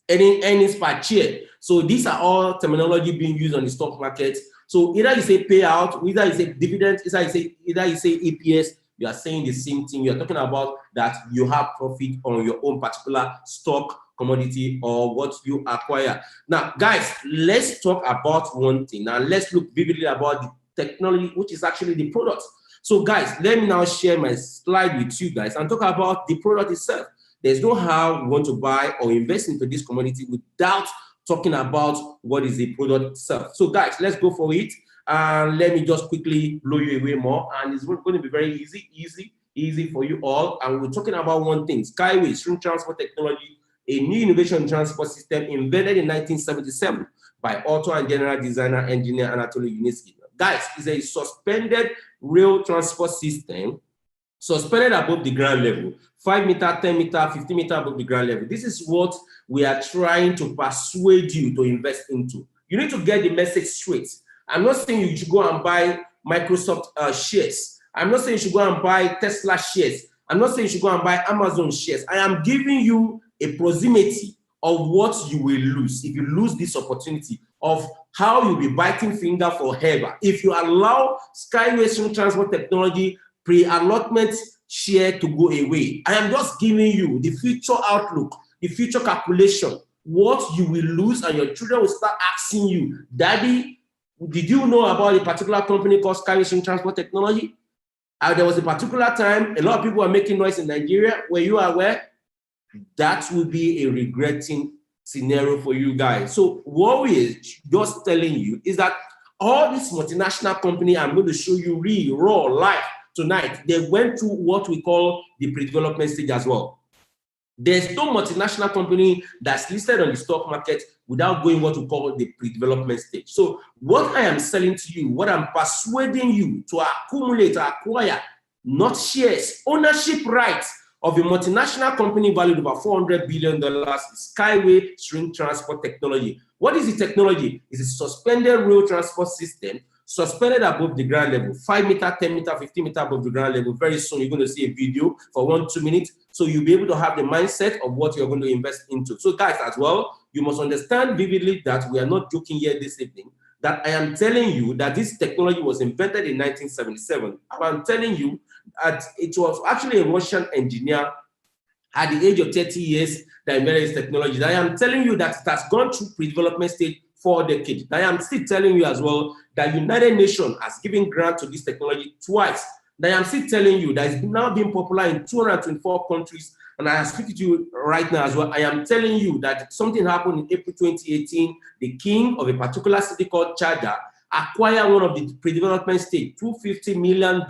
earnings per share. So these are all terminology being used on the stock market. So either you say payout, either you say dividend, either you say EPS, you are saying the same thing. You are talking about that you have profit on your own particular stock, commodity, or what you acquire. Now, guys, let's talk about one thing. Now, let's look vividly about the technology, which is actually the product. So, guys, let me now share my slide with you guys and talk about the product itself. There's no how we want to buy or invest into this commodity without talking about what is the product itself. So guys, let's go for it. And let me just quickly blow you away more. And it's going to be very easy for you all. And we're talking about one thing: Skyway Stream Transport Technology, a new innovation transport system invented in 1977 by author and general designer engineer Anatoly Yunitsky. Guys, it's a suspended rail transport system suspended above the ground level, 5 meter, 10 meter, 50 meter above the ground level. This is what we are trying to persuade you to invest into. You need to get the message straight. I'm not saying you should go and buy Microsoft shares. I'm not saying you should go and buy Tesla shares. I'm not saying you should go and buy Amazon shares. I am giving you a proximity of what you will lose if you lose this opportunity, of how you'll be biting finger forever if you allow Skyway Stream Transport Technology pre-allotment share to go away. I am just giving you the future outlook, the future calculation, what you will lose, and your children will start asking you, Daddy, did you know about a particular company called Skyway Stream Transport Technology? There was a particular time, a lot of people were making noise in Nigeria. Were you aware? That will be a regretting scenario for you guys. So what we're just telling you is that all this multinational company, I'm going to show you real, raw, live tonight, they went through what we call the pre-development stage as well. There's no multinational company that's listed on the stock market without going what we call the pre-development stage. So what I am selling to you, what I'm persuading you to accumulate, to acquire, not shares, ownership rights of a multinational company valued over $400 billion, is Skyway Stream Transport Technology. What is the technology? It's a suspended rail transport system suspended above the ground level, 5 meter, 10 meter, 50 meter above the ground level. Very soon, you're going to see a video for 1-2 minutes. So you'll be able to have the mindset of what you're going to invest into. So guys, as well, you must understand vividly that we are not joking here this evening, that I am telling you that this technology was invented in 1977. I'm telling you that it was actually a Russian engineer at the age of 30 years that invented this technology. I am telling you that it has gone through pre-development stage 4 decades. I am still telling you as well that United Nations has given grant to this technology twice. I am still telling you that it's now being popular in 224 countries. And I am speaking to you right now as well. I am telling you that something happened in April 2018. The king of a particular city called Charger acquired one of the pre-development stage, $250 million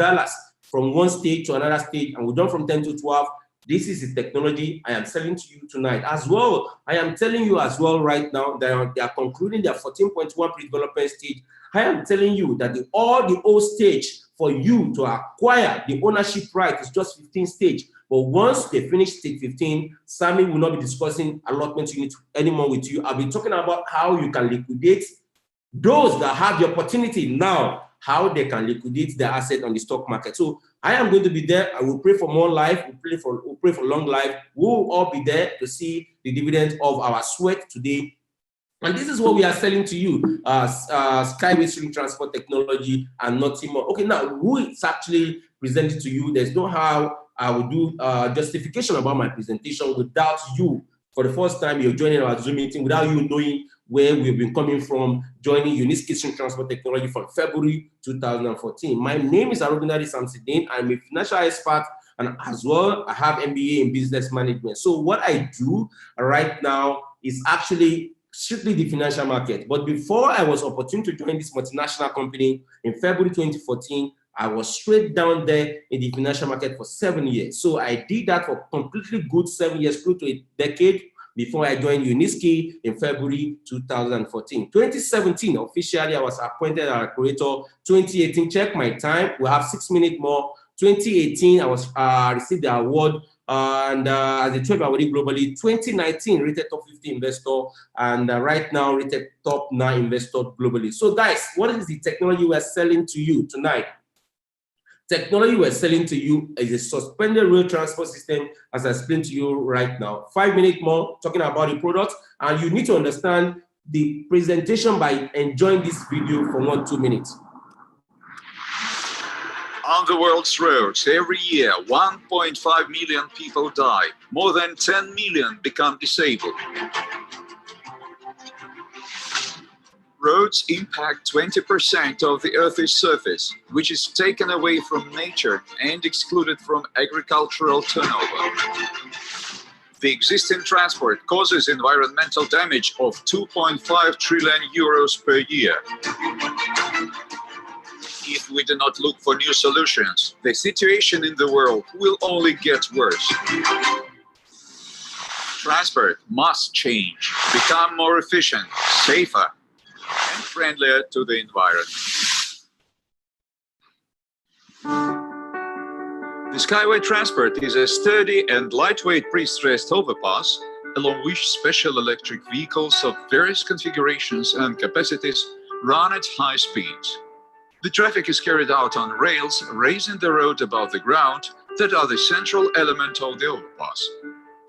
from one stage to another stage. And we've done from 10 to 12. This is the technology I am selling to you tonight. As well, I am telling you as well right now that they are concluding their 14.1 pre-development stage. I am telling you that all the old stage for you to acquire the ownership right is just 15 stage. But once they finish stage 15, Sammy will not be discussing allotment unit anymore with you. I'll be talking about how you can liquidate those that have the opportunity now, how they can liquidate their asset on the stock market. So I am going to be there. I will pray for more life. We'll pray for long life. We'll all be there to see the dividends of our sweat today. And this is what we are selling to you, Skyway Stream Transport Technology and nothing more. Okay, now who is actually presenting to you? There's no how I will do justification about my presentation without you. For the first time, you're joining our Zoom meeting without you knowing where we've been coming from, joining Unique Stream Transport Technology from February 2014. My name is Arogundade Samsidin. I'm a financial expert, and as well, I have MBA in business management. So what I do right now is actually strictly the financial market. But before I was opportune to join this multinational company in February 2014, I was straight down there in the financial market for 7 years. So I did that for completely good 7 years, close to a decade, before I joined Uniski in February 2014. 2017, officially, I was appointed as a curator. 2018, check my time. We have 6 minutes more. 2018, I was received the award as a 12 awardee globally. 2019, rated top 50 investor, and right now rated top 9 investor globally. So guys, what is the technology we're selling to you tonight? Technology we're selling to you is a suspended rail transport system, as I explained to you right now. 5 minutes more talking about the product, and you need to understand the presentation by enjoying this video for 1-2 minutes. On the world's roads, every year, 1.5 million people die. More than 10 million become disabled. Roads impact 20% of the Earth's surface, which is taken away from nature and excluded from agricultural turnover. The existing transport causes environmental damage of 2.5 trillion euros per year. If we do not look for new solutions, the situation in the world will only get worse. Transport must change, become more efficient, safer, and friendlier to the environment. The Skyway Transport is a sturdy and lightweight pre-stressed overpass along which special electric vehicles of various configurations and capacities run at high speeds. The traffic is carried out on rails, raising the road above the ground that are the central element of the overpass.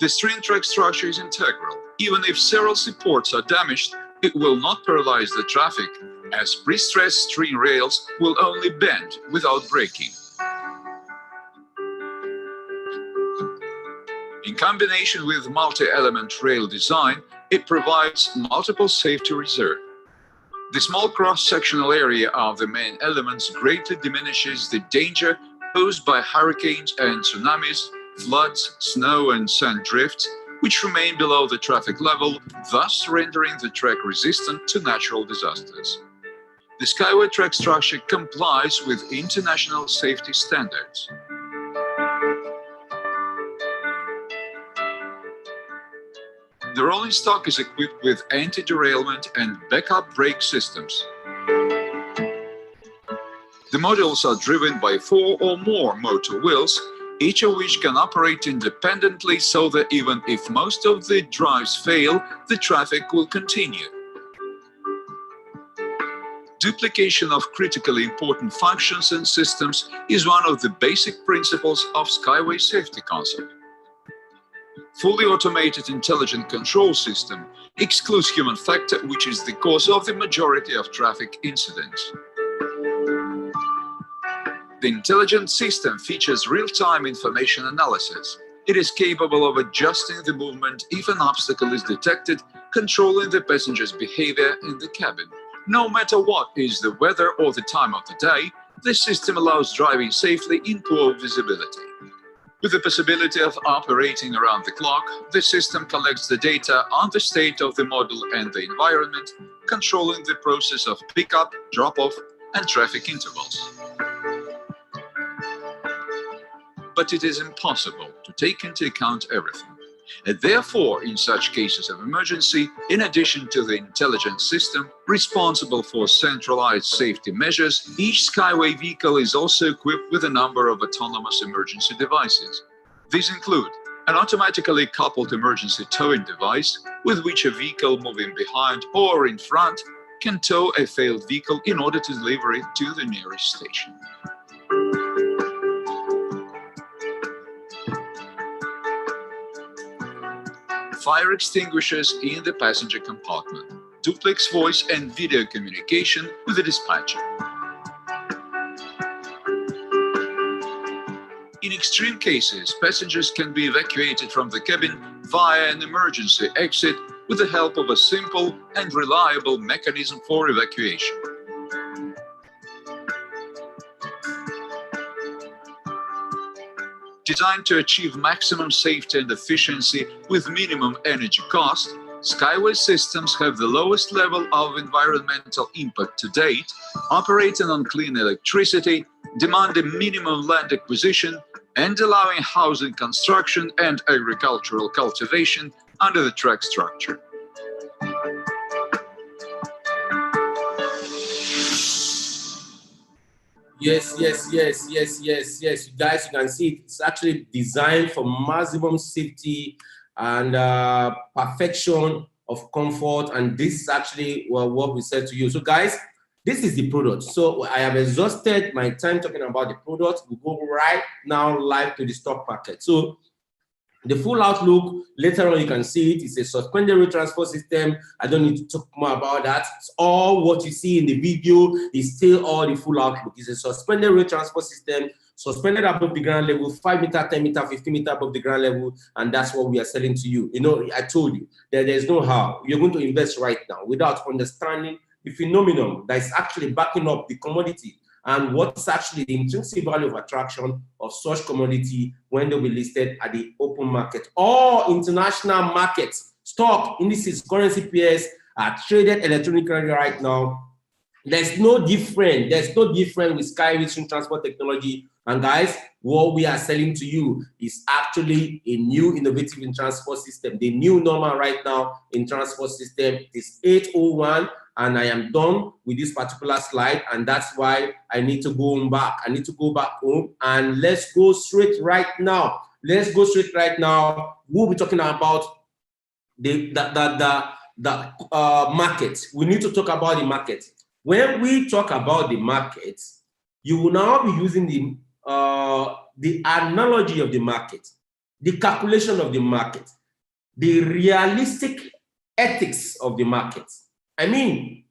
The string track structure is integral. Even if several supports are damaged, it will not paralyze the traffic, as pre-stressed string rails will only bend without breaking. In combination with multi-element rail design, it provides multiple safety reserves. The small cross-sectional area of the main elements greatly diminishes the danger posed by hurricanes and tsunamis, floods, snow and sand drifts, which remain below the traffic level, thus rendering the track resistant to natural disasters. The Skyway track structure complies with international safety standards. The rolling stock is equipped with anti-derailment and backup brake systems. The modules are driven by 4 or more motor wheels, each of which can operate independently so that even if most of the drives fail, the traffic will continue. Duplication of critically important functions and systems is one of the basic principles of Skyway safety concept. Fully automated intelligent control system excludes human factor, which is the cause of the majority of traffic incidents. The intelligent system features real-time information analysis. It is capable of adjusting the movement if an obstacle is detected, controlling the passenger's behavior in the cabin. No matter what is the weather or the time of the day, the system allows driving safely in poor visibility. With the possibility of operating around the clock, the system collects the data on the state of the model and the environment, controlling the process of pickup, drop-off, and traffic intervals. But it is impossible to take into account everything. And therefore, in such cases of emergency, in addition to the intelligent system responsible for centralized safety measures, each Skyway vehicle is also equipped with a number of autonomous emergency devices. These include an automatically coupled emergency towing device with which a vehicle moving behind or in front can tow a failed vehicle in order to deliver it to the nearest station. Fire extinguishers in the passenger compartment, duplex voice and video communication with the dispatcher. In extreme cases, passengers can be evacuated from the cabin via an emergency exit with the help of a simple and reliable mechanism for evacuation. Designed to achieve maximum safety and efficiency with minimum energy cost, Skyway systems have the lowest level of environmental impact to date, operating on clean electricity, demanding minimum land acquisition, and allowing housing construction and agricultural cultivation under the track structure. Yes. You guys, you can see it's actually designed for maximum safety and perfection of comfort. And this is actually what we said to you. So guys, this is the product. So I have exhausted my time talking about the product. We go right now live to the stock market. So the full outlook, later on you can see it. It's a suspended road transport system. I don't need to talk more about that. It's all what you see in the video is still all the full outlook. It's a suspended road transport system, suspended above the ground level, 5 meter, 10 meter, 15 meter above the ground level, and that's what we are selling to you. You know, I told you that there's no how. You're going to invest right now without understanding the phenomenon that is actually backing up the commodity and what's actually the intrinsic value of attraction of such commodity when they'll be listed at the open market. All international markets, stock, indices, currency pairs are traded electronically right now. There's no different with Skyway transport technology. And guys, what we are selling to you is actually a new innovative in transport system. The new normal right now in transport system is 801. And I am done with this particular slide, and that's why I need to go back. I need to go back home, and let's go straight right now. Let's go straight right now. We'll be talking about the market. We need to talk about the market. When we talk about the market, you will now be using the analogy of the market, the calculation of the market, the realistic ethics of the market. I mean,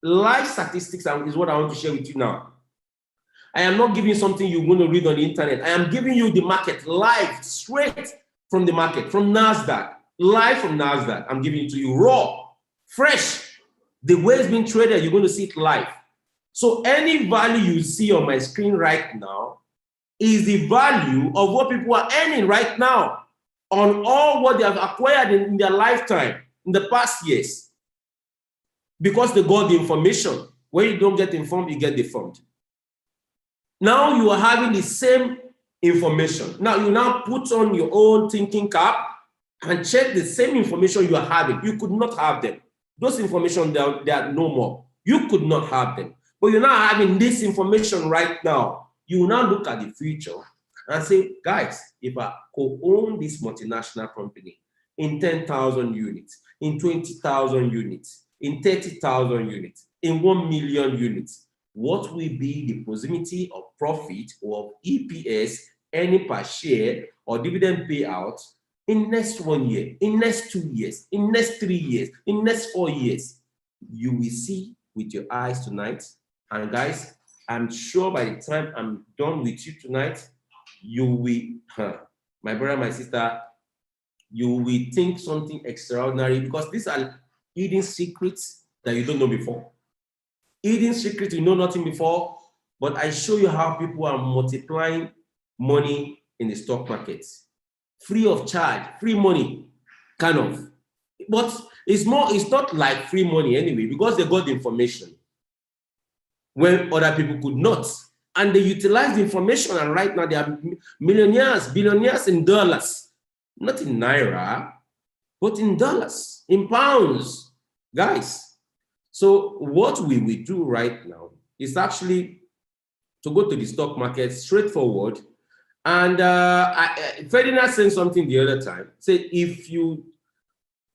live statistics is what I want to share with you now. I am not giving something you're going to read on the internet. I am giving you the market live, straight from the market, from NASDAQ, live from NASDAQ. I'm giving it to you raw, fresh. The way it's being traded, you're going to see it live. So any value you see on my screen right now is the value of what people are earning right now on all what they have acquired in their lifetime, in the past years. Because they got the information. When you don't get informed, you get deformed. Now you are having the same information. Now you now put on your own thinking cap and check the same information you are having. You could not have them. Those information, they are no more. You could not have them. But you're now having this information right now. You will now look at the future and say, guys, if I co-own this multinational company in 10,000 units, in 20,000 units, in 30,000 units, in 1 million units, what will be the proximity of profit or EPS, earning per share, or dividend payout in next 1 year, in next 2 years, in next 3 years, in next 4 years? You will see with your eyes tonight. And guys, I'm sure by the time I'm done with you tonight, you will, my brother, my sister, you will think something extraordinary, because these are hidden secrets that you don't know before. Hidden secrets you know nothing before, but I show you how people are multiplying money in the stock markets. Free of charge, free money, kind of. But it's not like free money anyway, because they got the information when other people could not. And they utilize the information, and right now they are millionaires, billionaires in dollars. Not in Naira, but in dollars, in pounds, guys. So what we will do right now is actually to go to the stock market straightforward And Ferdinand said something the other time. Said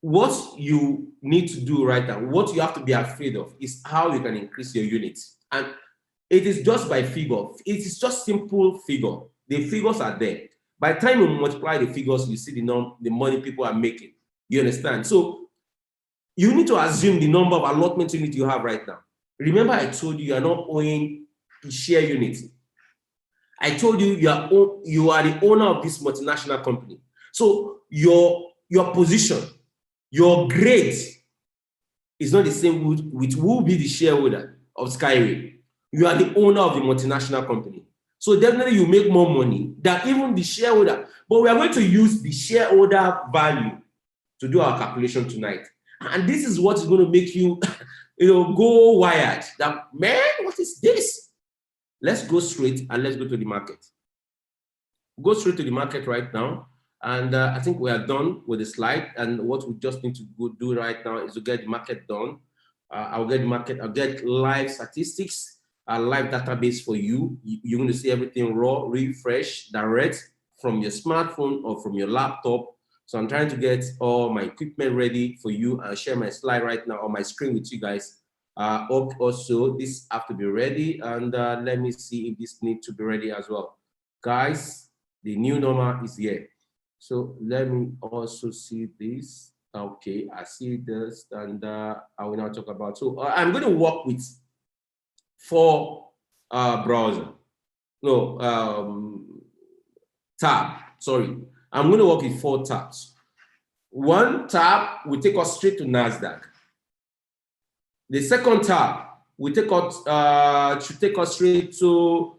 what you need to do right now, what you have to be afraid of is how you can increase your units. And it is just by figure. It is just simple figure. The figures are there. By the time you multiply the figures, you see the money people are making. You understand? So you need to assume the number of allotment units you have right now. Remember, I told you are not owing share units. I told you you are the owner of this multinational company. So your position, your grade is not the same with who will be the shareholder of Skyway. You are the owner of the multinational company. So definitely you make more money than even the shareholder. But we are going to use the shareholder value to do our calculation tonight. And this is what is going to make you, go wired. That, man, what is this? Let's go straight and let's go to the market. Go straight to the market right now. And I think we are done with the slide. And what we just need to go do right now is to get the market done. I'll get live statistics, a live database for you. You're going to see everything raw, refresh, direct from your smartphone or from your laptop. So I'm trying to get all my equipment ready for you and share my slide right now on my screen with you guys. Also, this have to be ready. And let me see if this needs to be ready as well. Guys, the new normal is here. So let me also see this. Okay, I see this, and I will now talk about. So I'm going to work with 4 browser. No, tab. Sorry, I'm going to work with 4 tabs. One tab will take us straight to NASDAQ. The second tab will take us should take us straight to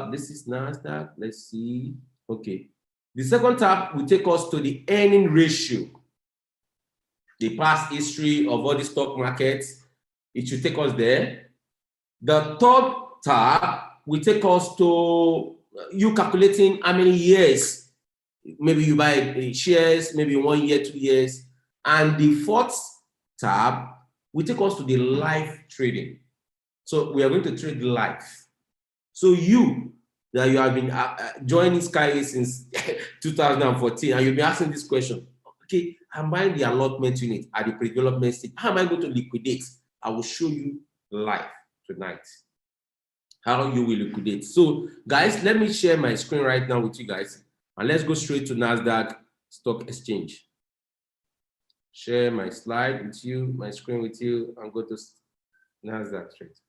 this is NASDAQ. Let's see. Okay. The second tab will take us to the earning ratio, the past history of all the stock markets. It should take us there. The third tab will take us to you calculating how many years. Maybe you buy shares, maybe 1 year, 2 years. And the fourth tab will take us to the live trading. So we are going to trade live. So you that you have been joining Skyway since 2014, and you'll be asking this question, okay, I'm buying the allotment unit at the pre-development stage. How am I going to liquidate? I will show you live tonight how you will liquidate. So guys, let me share my screen right now with you guys, and let's go straight to NASDAQ Stock Exchange. Share my slide with you, my screen with you, and go to NASDAQ straight.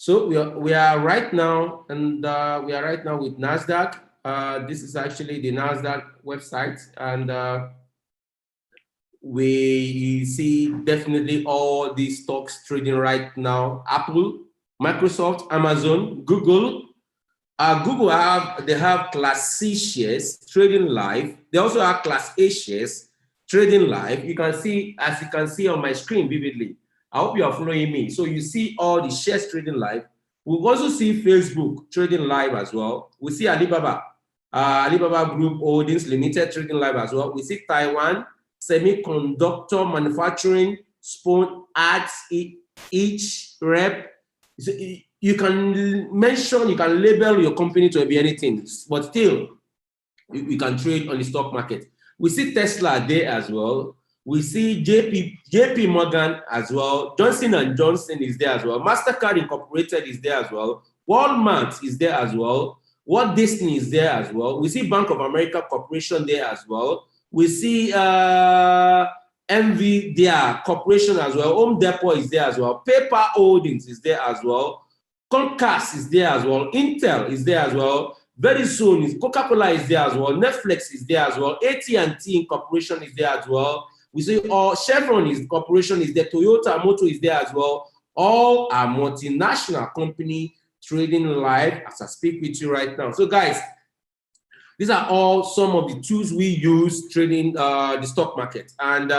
So we are right now, and we are right now with NASDAQ. This is actually the NASDAQ website, and we see definitely all these stocks trading right now. Apple, Microsoft, Amazon, Google. Google they have Class C shares trading live. They also have Class A shares trading live. You can see, as you can see on my screen vividly. I hope you are following me. So you see all the shares trading live. We also see Facebook trading live as well. We see Alibaba, Alibaba Group Holdings Limited trading live as well. We see Taiwan Semiconductor Manufacturing, Spoon, Ads, each rep. You can mention, you can label your company to be anything, but still, you can trade on the stock market. We see Tesla there as well. We see JP Morgan as well. Johnson & Johnson is there as well. MasterCard Incorporated is there as well. Walmart is there as well. Walt Disney is there as well. We see Bank of America Corporation there as well. We see NVIDIA Corporation as well. Home Depot is there as well. PayPal Holdings is there as well. Comcast is there as well. Intel is there as well. Very soon, Coca-Cola is there as well. Netflix is there as well. AT&T Corporation is there as well. We see Chevron Corporation is there. Toyota Motor is there as well. All are multinational company trading live as I speak with you right now. So guys, these are all some of the tools we use trading the stock market. And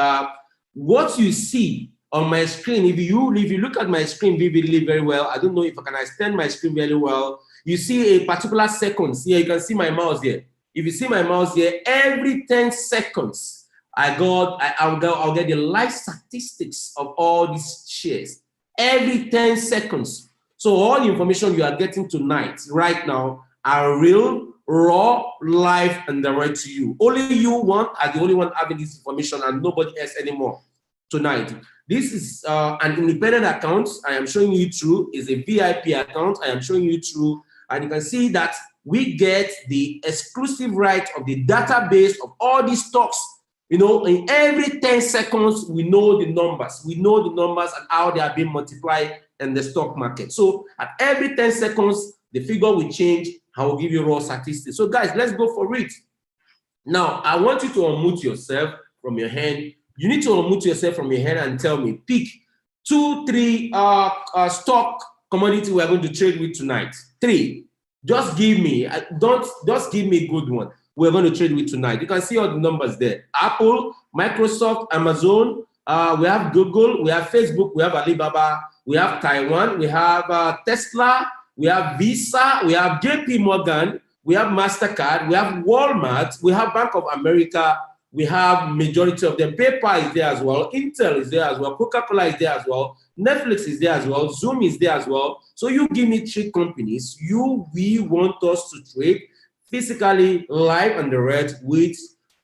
what you see on my screen, if you look at my screen vividly very well, I don't know if I can extend my screen very well. You see a particular seconds here. You can see my mouse here. If you see my mouse here, every 10 seconds, I'll get the live statistics of all these shares. Every 10 seconds. So all the information you are getting tonight, right now, are real, raw, live, and direct to you. Only you are the only one having this information and nobody else anymore tonight. This is an independent account I am showing you through, is a VIP account I am showing you through, and you can see that we get the exclusive right of the database of all these stocks. You know, in every 10 seconds, we know the numbers. We know the numbers and how they are being multiplied in the stock market. So at every 10 seconds, the figure will change. I will give you raw statistics. So guys, let's go for it. Now, I want you to unmute yourself from your hand. You need to unmute yourself from your hand and tell me, pick 2, 3 stock commodity we are going to trade with tonight. 3. Just give me, just give me a good one we're going to trade with tonight. You can see all the numbers there. Apple, Microsoft, Amazon, we have Google, we have Facebook, we have Alibaba, we have Taiwan, we have Tesla, we have Visa, we have JP Morgan, we have MasterCard, we have Walmart, we have Bank of America, we have majority of them. PayPal is there as well, Intel is there as well, Coca-Cola is there as well, Netflix is there as well, Zoom is there as well. So you give me 3 companies we want us to trade physically live on the red with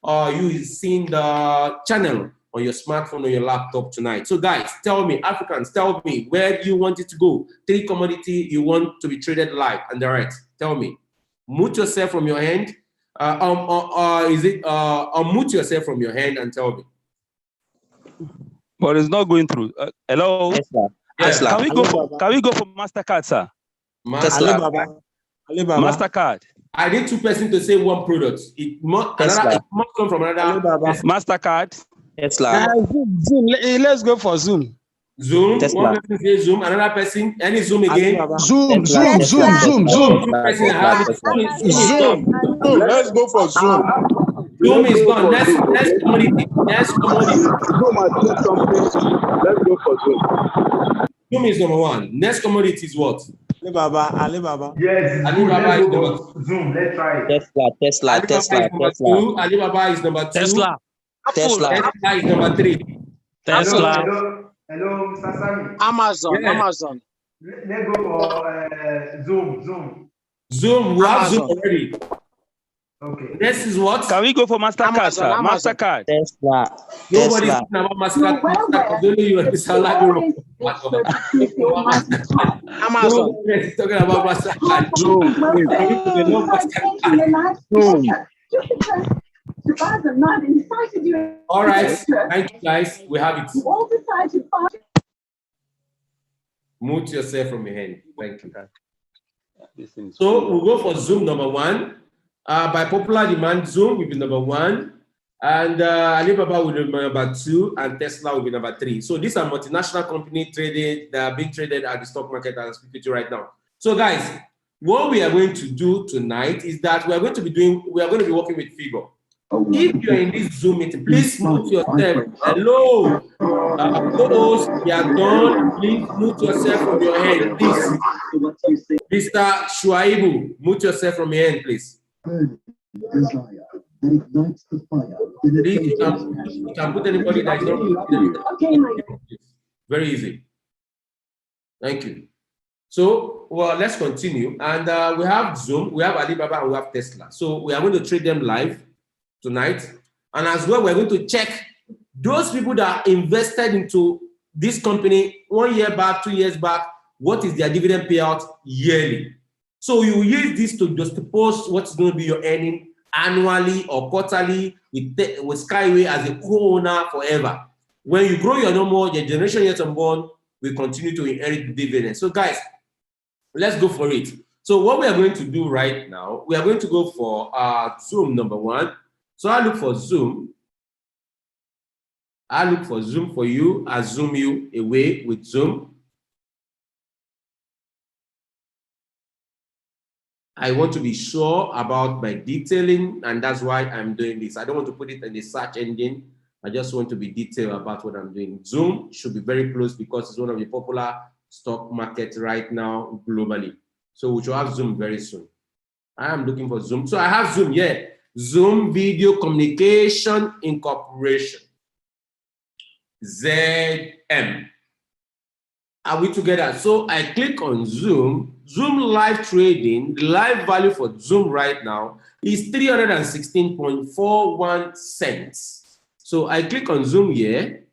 you seeing the channel on your smartphone or your laptop tonight. So guys, tell me, Africans, tell me where you want it to go. 3 commodity you want to be traded live on the red. Tell me. Mute yourself from your hand. Unmute yourself from your hand and tell me. But it's not going through. Hello. Tesla. Yeah. Tesla. Can we go for MasterCard, sir? Alibaba. MasterCard. I need 2 persons to say one product. It must come from another person. MasterCard. Tesla. Zoom. Let's go for Zoom. Zoom. Tesla. One person say Zoom. Another person. Any Zoom again? Zoom. Tesla. Zoom. Two person have it. Zoom. Let's go for Zoom. Zoom is gone. Next commodity. Next commodity. Zoom at this company. Let's go for Zoom. Zoom is number 1. Next commodity is what? Alibaba. Yes. Alibaba is number 2. Zoom. Let's try it. Tesla. Alibaba is number 2. Tesla. Tesla. Tesla is number 3. Tesla. Hello, Mr. Sammy. Amazon. Yeah. Amazon. Let's go for Zoom. Zoom. We have Amazon. Zoom already. Okay. Next is what? Can we go for MasterCard, sir? Amazon. MasterCard. Tesla. Nobody's talking about Mastercard. Mastercard. Only you and Mr. Lagro. Amazon. Nobody's talking about Mastercard. Zoom. All right. Thank you, guys. We have it. Mute yourself from your hand. Thank you. So we'll go for Zoom number 1. By popular demand, Zoom will be number 1. And Alibaba will be number 2. And Tesla will be number 3. So these are multinational companies traded. They are being traded at the stock market as I speak to you right now. So guys, what we are going to do tonight is that we are going to be working with figure. If you are in this Zoom meeting, please mute yourself. Hello. Those we are done, please mute yourself from your hand, please. Mr. Shuaibu, mute yourself from your hand, please. Please, you can put anybody that is not. Very easy. Thank you. So, well, let's continue. And we have Zoom, we have Alibaba, and we have Tesla. So we are going to trade them live tonight. And as well, we're going to check those people that are invested into this company 1 year back, 2 years back, what is their dividend payout yearly. So you use this to just post what's going to be your earning annually or quarterly with Skyway as a co-owner forever. When you grow your number, your generation yet unborn will continue to inherit the dividend. So guys, let's go for it. So what we are going to do right now, we are going to go for Zoom number 1. So I look for Zoom. I look for Zoom for you. I zoom you away with Zoom. I want to be sure about my detailing, and that's why I'm doing this. I don't want to put it in the search engine. I just want to be detailed about what I'm doing. Zoom should be very close because it's one of the popular stock markets right now globally. So we should have Zoom very soon. I am looking for Zoom. So I have Zoom, yeah. Zoom Video Communication Incorporation. ZM. Are we together? So I click on Zoom, Zoom live trading. The live value for Zoom right now is 316.41 cents. So I click on Zoom here,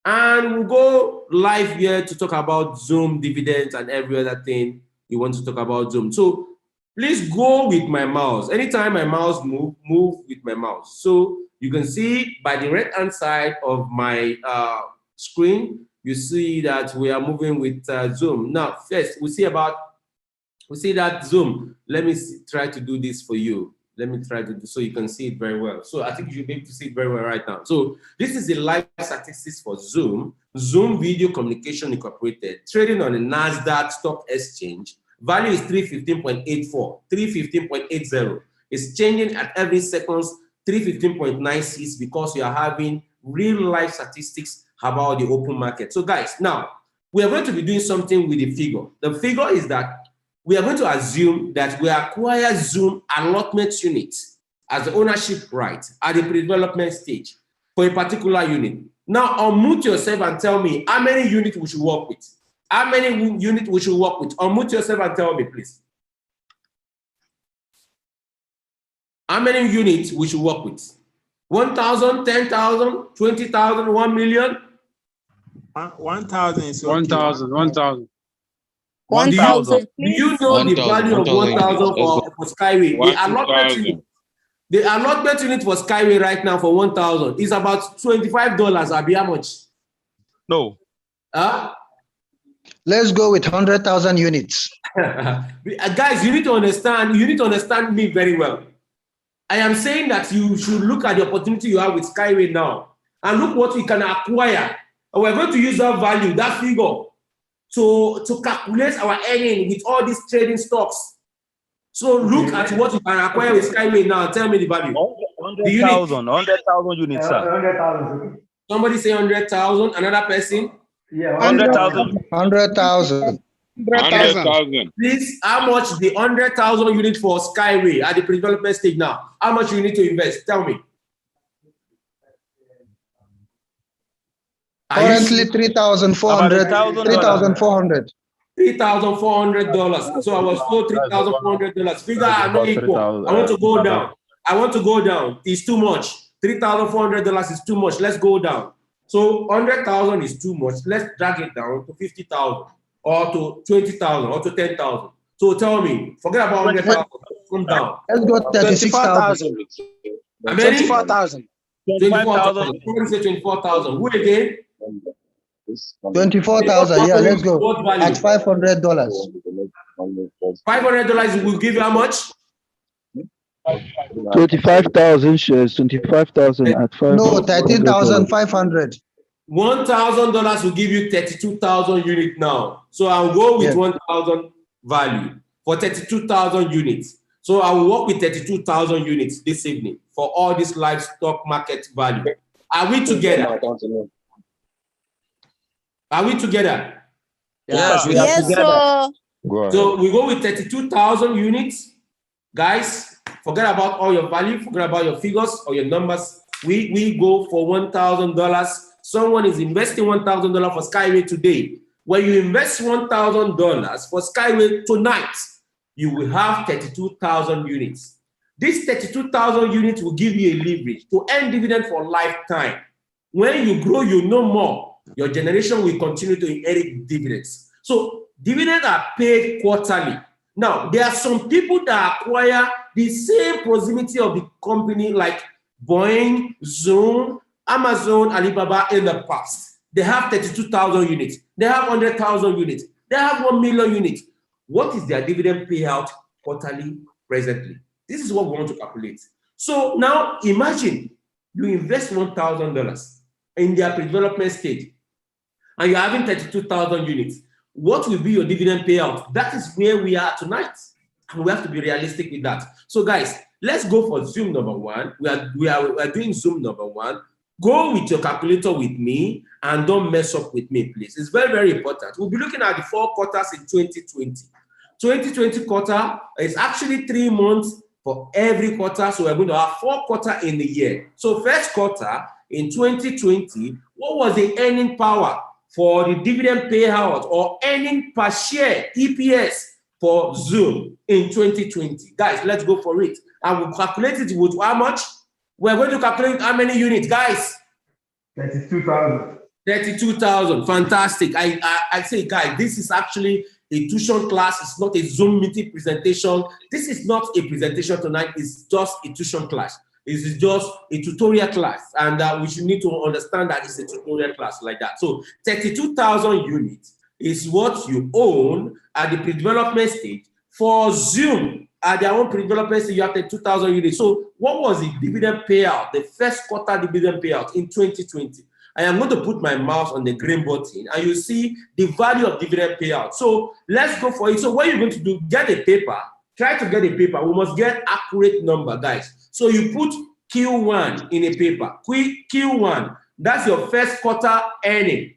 and we'll go live here to talk about Zoom dividends and every other thing you want to talk about Zoom. So please go with my mouse. Anytime my mouse move with my mouse. So you can see by the right-hand side of my screen, you see that we are moving with Zoom. Now, first, we see that Zoom. Let me try to do this for you. Let me try to do so you can see it very well. So I think you should be able to see it very well right now. So this is the live statistics for Zoom. Zoom Video Communication Incorporated, trading on the NASDAQ Stock Exchange. Value is 315.84, 315.80. It's changing at every second, 315.96, because you are having real life statistics about the open market. So guys, now we are going to be doing something with the figure. The figure is that we are going to assume that we acquire Zoom allotment units as the ownership right at the pre-development stage for a particular unit. Now unmute yourself and tell me how many units we should work with. How many units we should work with? Unmute yourself and tell me, please. How many units we should work with? 1,000, 10,000, 20,000, 1 million? 1,000 is okay. 1,000, 1,000. 1,000. Do you know the value of 1,000 for Skyway? The allotment unit for Skyway right now for 1,000 is about $25. Abi, how much? No. Let's go with 100,000 units. Guys, you need to understand me very well. I am saying that you should look at the opportunity you have with Skyway now and look what we can acquire. And we're going to use that value, that figure, to calculate our earning with all these trading stocks. So look at what you can acquire with Skyway now and tell me the value. 100,000 units, sir. 100,000. Somebody say 100,000. Another person? Yeah, 100,000. 100,000. 100,000. Please, how much the 100,000 unit for Skyway at the pre-development stage now? How much you need to invest? Tell me. Currently $3,400. $3,400. $3,400. So I was told $3,400. Figure are not equal. I want to go down. It's too much. $3,400 is too much. Let's go down. So 100,000 is too much. Let's drag it down to 50,000 or to 20,000 or to 10,000. So tell me, forget about 100,000. Come down. Let's go 36,000. 24,000. 24,000. Somebody say 24,000. Who again? 24,000. Yeah, let's go at $500. $500 will give you how much? 25,000 shares, 25,000 at 5. No, 13,500. $1,000 will give you 32,000 units now. So I'll go with 1,000 value for 32,000 units. So I will work with 32,000 units this evening for all this livestock market value. Are we together? Are we together? Yes, we Yes, are together. sir. So we go with 32,000 units. Guys, forget about all your value, forget about your figures or your numbers. We go for $1,000. Someone is investing $1,000 for Skyway today. When you invest $1,000 for Skyway tonight, you will have 32,000 units. This 32,000 units will give you a leverage to earn dividend for lifetime. When you grow, you know more. Your generation will continue to inherit dividends. So dividends are paid quarterly. Now, there are some people that acquire the same proximity of the company like Boeing, Zoom, Amazon, Alibaba in the past. They have 32,000 units. They have 100,000 units. They have 1 million units. What is their dividend payout quarterly presently? This is what we want to calculate. So now imagine you invest $1,000 in their pre-development stage and you're having 32,000 units. What will be your dividend payout? That is where we are tonight. And we have to be realistic with that. So guys, let's go for Zoom number one. We are doing Zoom number one. Go with your calculator with me and don't mess up with me, please. It's very, very important. We'll be looking at the 4 quarters in 2020. 2020 quarter is actually 3 months for every quarter. So we're going to have 4 quarters in the year. So first quarter in 2020, what was the earning power? for the dividend payout or earning per share, EPS, for Zoom in 2020? Guys, let's go for it. And we'll calculate it with how much? We're going to calculate how many units, guys? 32,000. 32,000. Fantastic. I say, guys, this is actually a tuition class. It's not a Zoom meeting presentation. This is not a presentation tonight. It's just a tuition class. It's just a tutorial class. And we should need to understand that it's a tutorial class like that. So 32,000 units is what you own at the pre-development stage. For Zoom, at their own pre-development stage, you have 32,000 units. So what was the dividend payout, the first quarter dividend payout in 2020? I am going to put my mouse on the green button and you see the value of dividend payout. So let's go for it. So what you're going to do, get a paper, try to get a paper. We must get accurate number, guys. So you put Q1 in a paper, Q1, that's your first quarter earning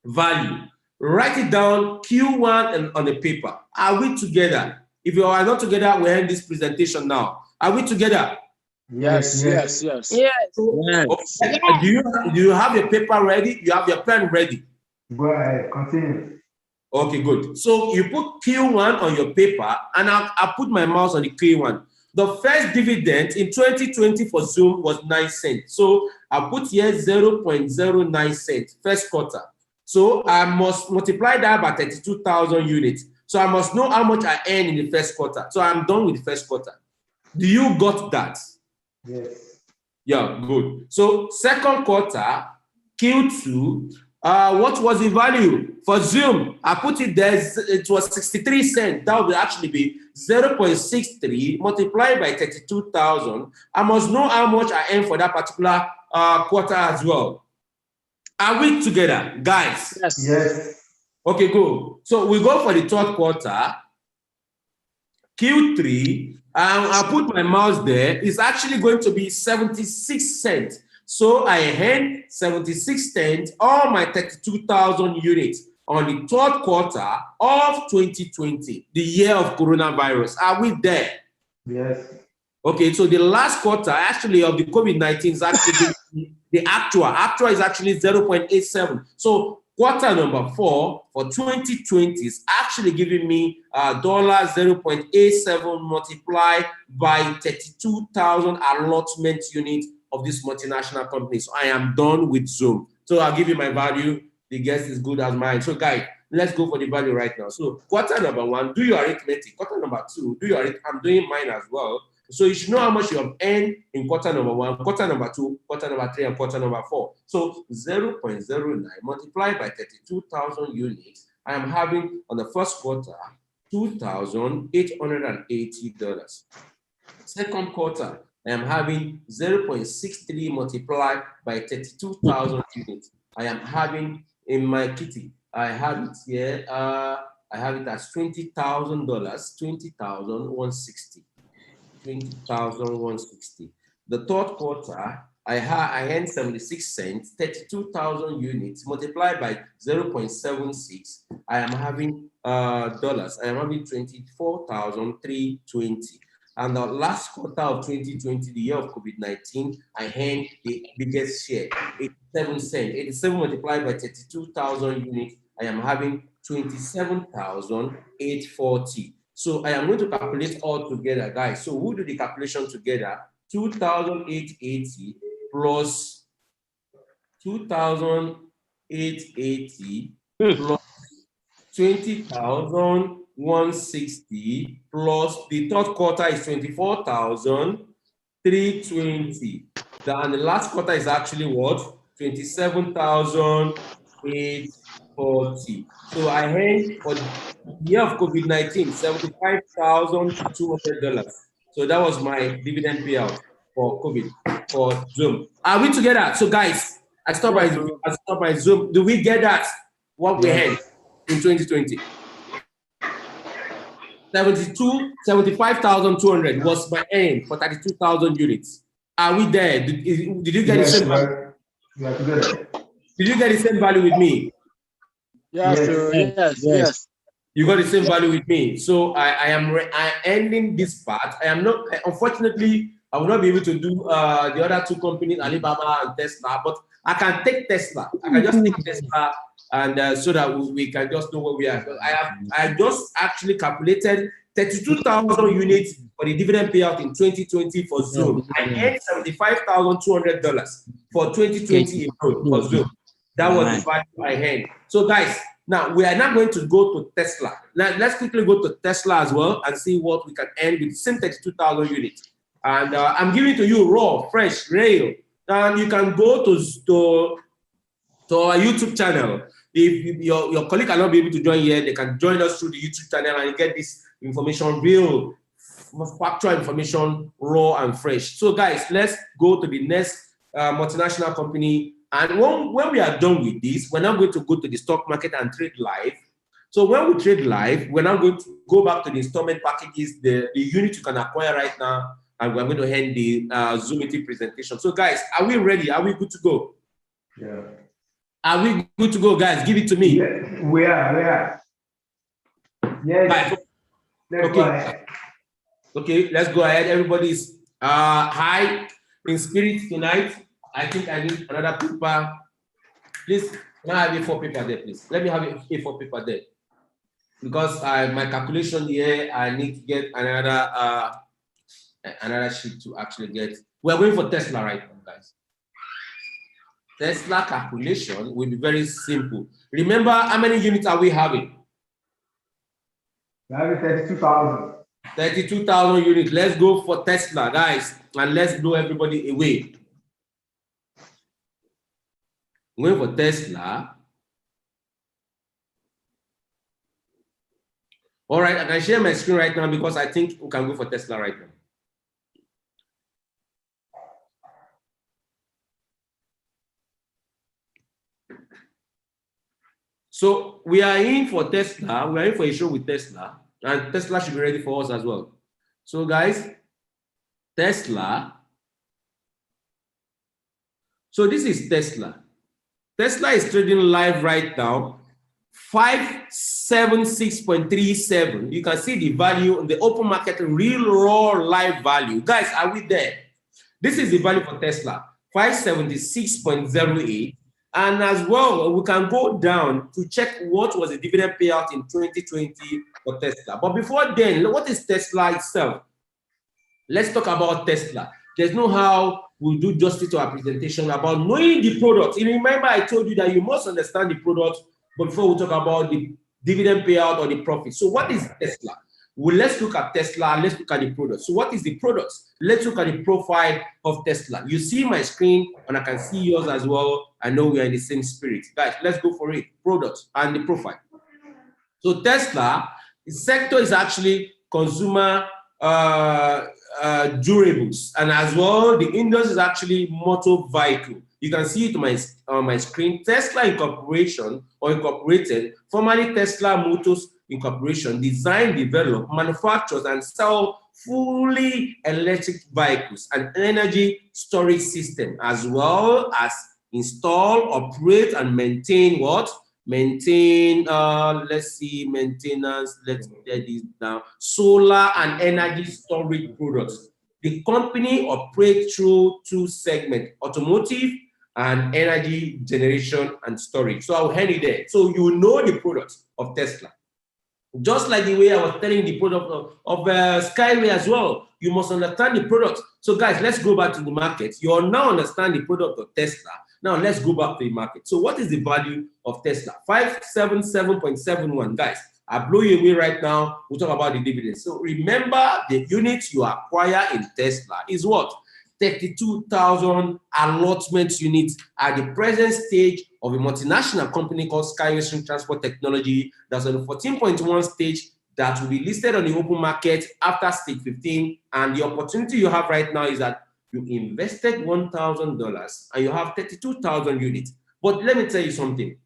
value. Write it down, Q1 and on a paper. Are we together? If you are not together, we end this presentation now. Are we together? Yes. Okay. Do you have your paper ready? You have your pen ready? Go ahead, continue. Okay, good. So you put Q1 on your paper, and I'll put my mouse on the Q1. The first dividend in 2020 for Zoom was 9 cents. So I'll put here 0.09 cents, first quarter. So I must multiply that by 32,000 units. So I must know how much I earn in the first quarter. So I'm done with the first quarter. Do you got that? Yes. Yeah, good. So second quarter, Q2, what was the value for Zoom? I put it there, it was 63 cents. That would actually be 0.63 multiplied by 32,000. I must know how much I earn for that particular quarter as well. Are we together, guys? Yes. Okay, good. So we go for the third quarter, Q3. I'll put my mouse there. It's actually going to be 76 cents. So I earn 76 cents, all my 32,000 units on the third quarter of 2020, the year of coronavirus. Are we there? Yes. Okay, so the last quarter actually of the COVID-19 is actually the actual. Actual is actually 0.87. So quarter number 4 for 2020 is actually giving me $0.87 multiplied by 32,000 allotment units of this multinational company. So I am done with Zoom. So I'll give you my value. The guess is good as mine. So guys, let's go for the value right now. So quarter number 1, do your arithmetic. Quarter number 2, do your arithmetic. I'm doing mine as well. So you should know how much you have earned in quarter number 1, quarter number 2, quarter number 3, and quarter number 4. So 0.09 multiplied by 32,000 units, I am having on the first quarter $2,880. Second quarter, I am having 0.63 multiplied by 32,000 units. I am having in my kitty, I have it here, I have it as $20,000, $20,160. 20,160. The third quarter, I earned 76 cents, 32,000 units multiplied by 0.76. I am having dollars. I am having 24,320. And the last quarter of 2020, the year of COVID-19, I earned the biggest share, 87 cents. 87 multiplied by 32,000 units, I am having 27,840. So I am going to calculate all together, guys. So we'll do the calculation together. 2,880 plus 2,880 plus 20,160 plus the third quarter is 24,320. And the last quarter is actually what? 27,840. So I earned for the year of COVID-19, $75,200. So that was my dividend payout for COVID, for Zoom. Are we together? So guys, I stop by Zoom. Do we get that? What we had in 2020? 75,200 was my aim for 32,000 units. Are we there? Did you get the same value? Did you get the same value with me? Yes. You got the same value with me. So I am ending this part. I am not, unfortunately, I will not be able to do the other two companies, Alibaba and Tesla, but I can take Tesla. I can just take Tesla and so that we can just know where we are. I just actually calculated 32,000 units for the dividend payout in 2020 for Zoom. I earned $75,200 for 2020 for Zoom. That was the value I earned. So guys, now we are not going to go to Tesla. Now let's quickly go to Tesla as well and see what we can earn with the same 32,000 units. And I'm giving to you raw, fresh, real. And you can go to our YouTube channel. If your colleague cannot be able to join here, they can join us through the YouTube channel and get this information, real, factual information, raw and fresh. So guys, let's go to the next multinational company. And when we are done with this, we're now going to go to the stock market and trade live. So when we trade live, we're now going to go back to the installment packages, the unit you can acquire right now, and we're going to end the Zoom meeting presentation. So guys, are we ready? Are we good to go? Yeah. Are we good to go, guys? Give it to me. Yeah, we are. Yes. Right. Let's go ahead. Okay, let's go ahead. Everybody's high in spirit tonight. I think I need another paper. Please, can I have A4 paper there, please? Let me have A4 paper there. Because my calculation here, I need to get another sheet to actually get. We're going for Tesla right now, guys. Tesla calculation will be very simple. Remember, how many units are we having? We're having 32,000. 32,000 units. Let's go for Tesla, guys, and let's blow everybody away. I'm going for Tesla. All right, I can share my screen right now because I think we can go for Tesla right now. So we are in for Tesla. We are in for a show with Tesla, and Tesla should be ready for us as well. So guys, Tesla. So this is Tesla. Tesla is trading live right now, 576.37. You can see the value in the open market, real raw live value. Guys, are we there? This is the value for Tesla, 576.08. And as well, we can go down to check what was the dividend payout in 2020 for Tesla. But before then, what is Tesla itself? Let's talk about Tesla. There's no how we'll do justice to our presentation about knowing the product. You remember I told you that you must understand the product before we talk about the dividend payout or the profit. So what is Tesla? Well, let's look at Tesla. Let's look at the product. So what is the product? Let's look at the profile of Tesla. You see my screen and I can see yours as well. I know we are in the same spirit. Guys, let's go for it. Product and the profile. So Tesla, the sector is actually consumer durables, and as well the industry is actually motor vehicle. You can see it on my screen. Tesla Incorporation or Incorporated, formerly Tesla Motors Incorporation, design, develop, manufactures, and sell fully electric vehicles and energy storage system, as well as install, operate, and maintain what? Maintain, let's see, maintenance, let's get this down, solar and energy storage products. The company operates through two segments, automotive and energy generation and storage. So I'll hand it there. So you know the products of Tesla. Just like the way I was telling the product of Skyway as well, you must understand the product. So guys, let's go back to the market. You all now understand the product of Tesla. Now let's go back to the market. So what is the value of Tesla? 577.71. Guys, I blow you away right now. We'll talk about the dividends. So remember, the units you acquire in Tesla is what? 32,000 allotment units at the present stage of a multinational company called Skyway Transport Technology that's on the 14.1 stage that will be listed on the open market after stage 15. And the opportunity you have right now is that you invested $1,000 and you have 32,000 units. But let me tell you something.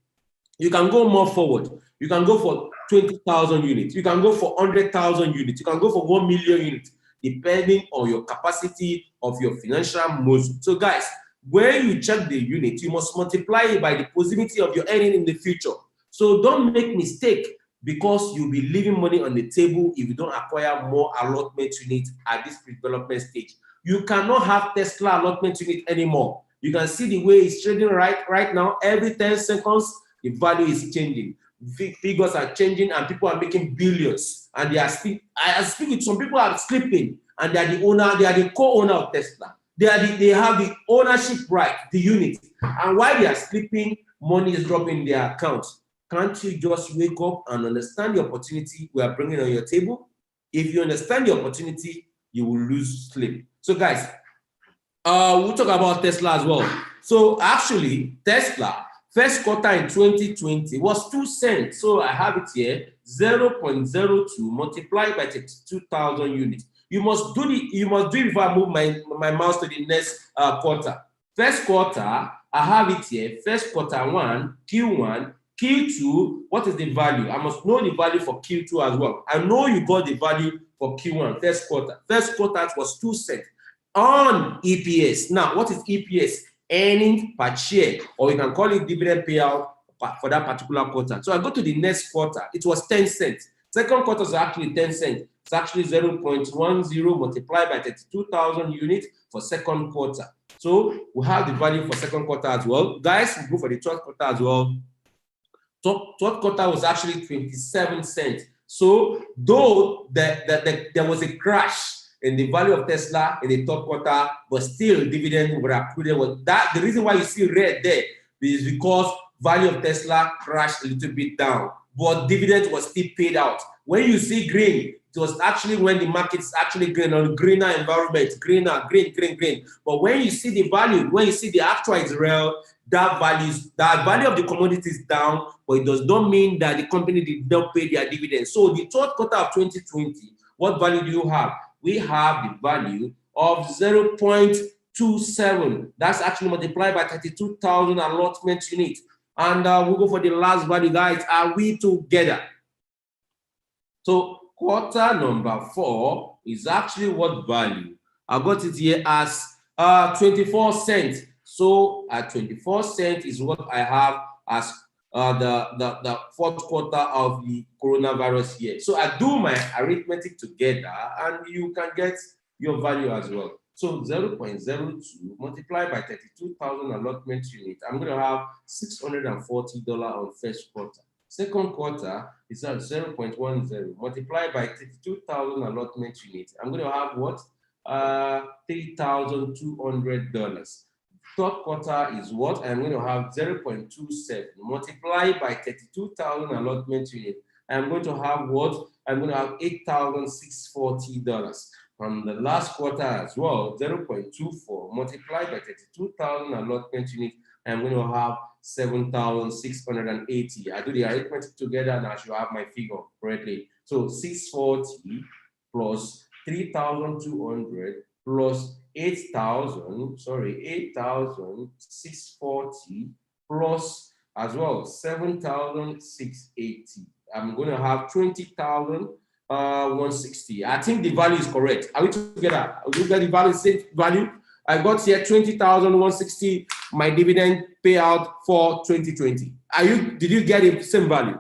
You can go more forward. You can go for 20,000 units. You can go for 100,000 units. You can go for 1 million units, depending on your capacity of your financial muscle. So guys, when you check the unit, you must multiply it by the possibility of your earning in the future. So don't make mistake, because you'll be leaving money on the table if you don't acquire more allotment units at this development stage. You cannot have Tesla allotment unit anymore. You can see the way it's trading right now. Every 10 seconds, The value is changing. Figures are changing, and people are making billions. And they are I speak with some people are sleeping, and they are the owner. They are the co-owner of Tesla. They have the ownership right, the unit. And while they are sleeping, money is dropping in their account. Can't you just wake up and understand the opportunity we are bringing on your table? If you understand the opportunity, you will lose sleep. So guys, we'll talk about Tesla as well. So actually, Tesla, first quarter in 2020 was 2 cents. So I have it here, 0.02 multiplied by 32,000 units. You must do it before I move my mouse to the next quarter. First quarter, I have it here, first quarter 1, Q1, Q2, what is the value? I must know the value for Q2 as well. I know you got the value for Q1, first quarter. First quarter was 2 cents on EPS. Now, what is EPS? Earnings per share, or you can call it dividend payout for that particular quarter. So I go to the next quarter, it was 10 cents. Second quarter is actually 10 cents. It's actually 0.10 multiplied by 32,000 units for second quarter. So we have the value for second quarter as well. Guys, we go for the third quarter as well. Third quarter was actually 27 cents. So though there was a crash in the value of Tesla in the third quarter, but still dividend were accrued. The reason why you see red there is because value of Tesla crashed a little bit down, but dividend was still paid out. When you see green, it was actually when the market is actually green, on greener environment, green. But when you see the value, when you see the actual Israel, that value of the commodity is down, but it does not mean that the company did not pay their dividends. So the third quarter of 2020, what value do you have? We have the value of 0.27. That's actually multiplied by 32,000 allotment units. And we'll go for the last value, guys. Are we together? So quarter number 4 is actually what value? I got it here as 24 cents. So at 24 cents is what I have as the fourth quarter of the coronavirus year. So I do my arithmetic together, and you can get your value as well. So 0.02 multiplied by 32,000 allotment units. I'm going to have $640 on first quarter. Second quarter is at 0.10 multiplied by 32,000 allotment units. I'm going to have what? $3,200. Third quarter is what? I'm going to have 0.27 multiplied by 32,000 allotment units. I'm going to have what? I'm going to have $8,640. From the last quarter as well, 0.24 multiplied by 32,000 allotment units. I'm going to have 7,680. I do the arithmetic together and I should have my figure correctly. So 640 plus 3,200 plus 8,640 plus as well 7,680. I'm going to have 20,160. I think the value is correct. Are we together? We get the value, same value. I got here 20,160. My dividend payout for 2020. Did you get the same value?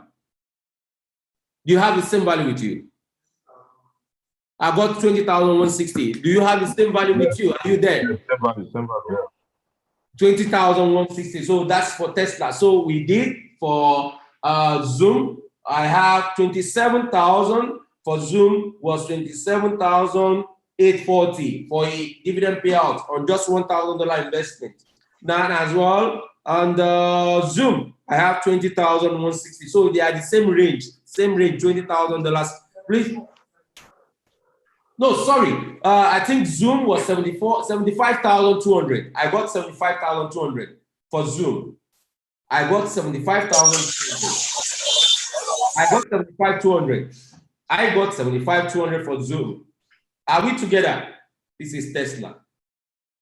Do you have the same value with you? I got 20,160. Do you have the same value with you? Are you there? Same value, yeah. 20,160. So that's for Tesla. So we did for Zoom. I have 27,000 for Zoom was 27,840 for a dividend payout on just $1,000 investment. Now as well on the Zoom, I have 20,160. So they are the same range, $20,000. Please. No, sorry. I think Zoom was 75,200. I got 75,200 for Zoom. I got 75,200. I got 75,200. I got 75,200 for Zoom. Are we together? This is Tesla.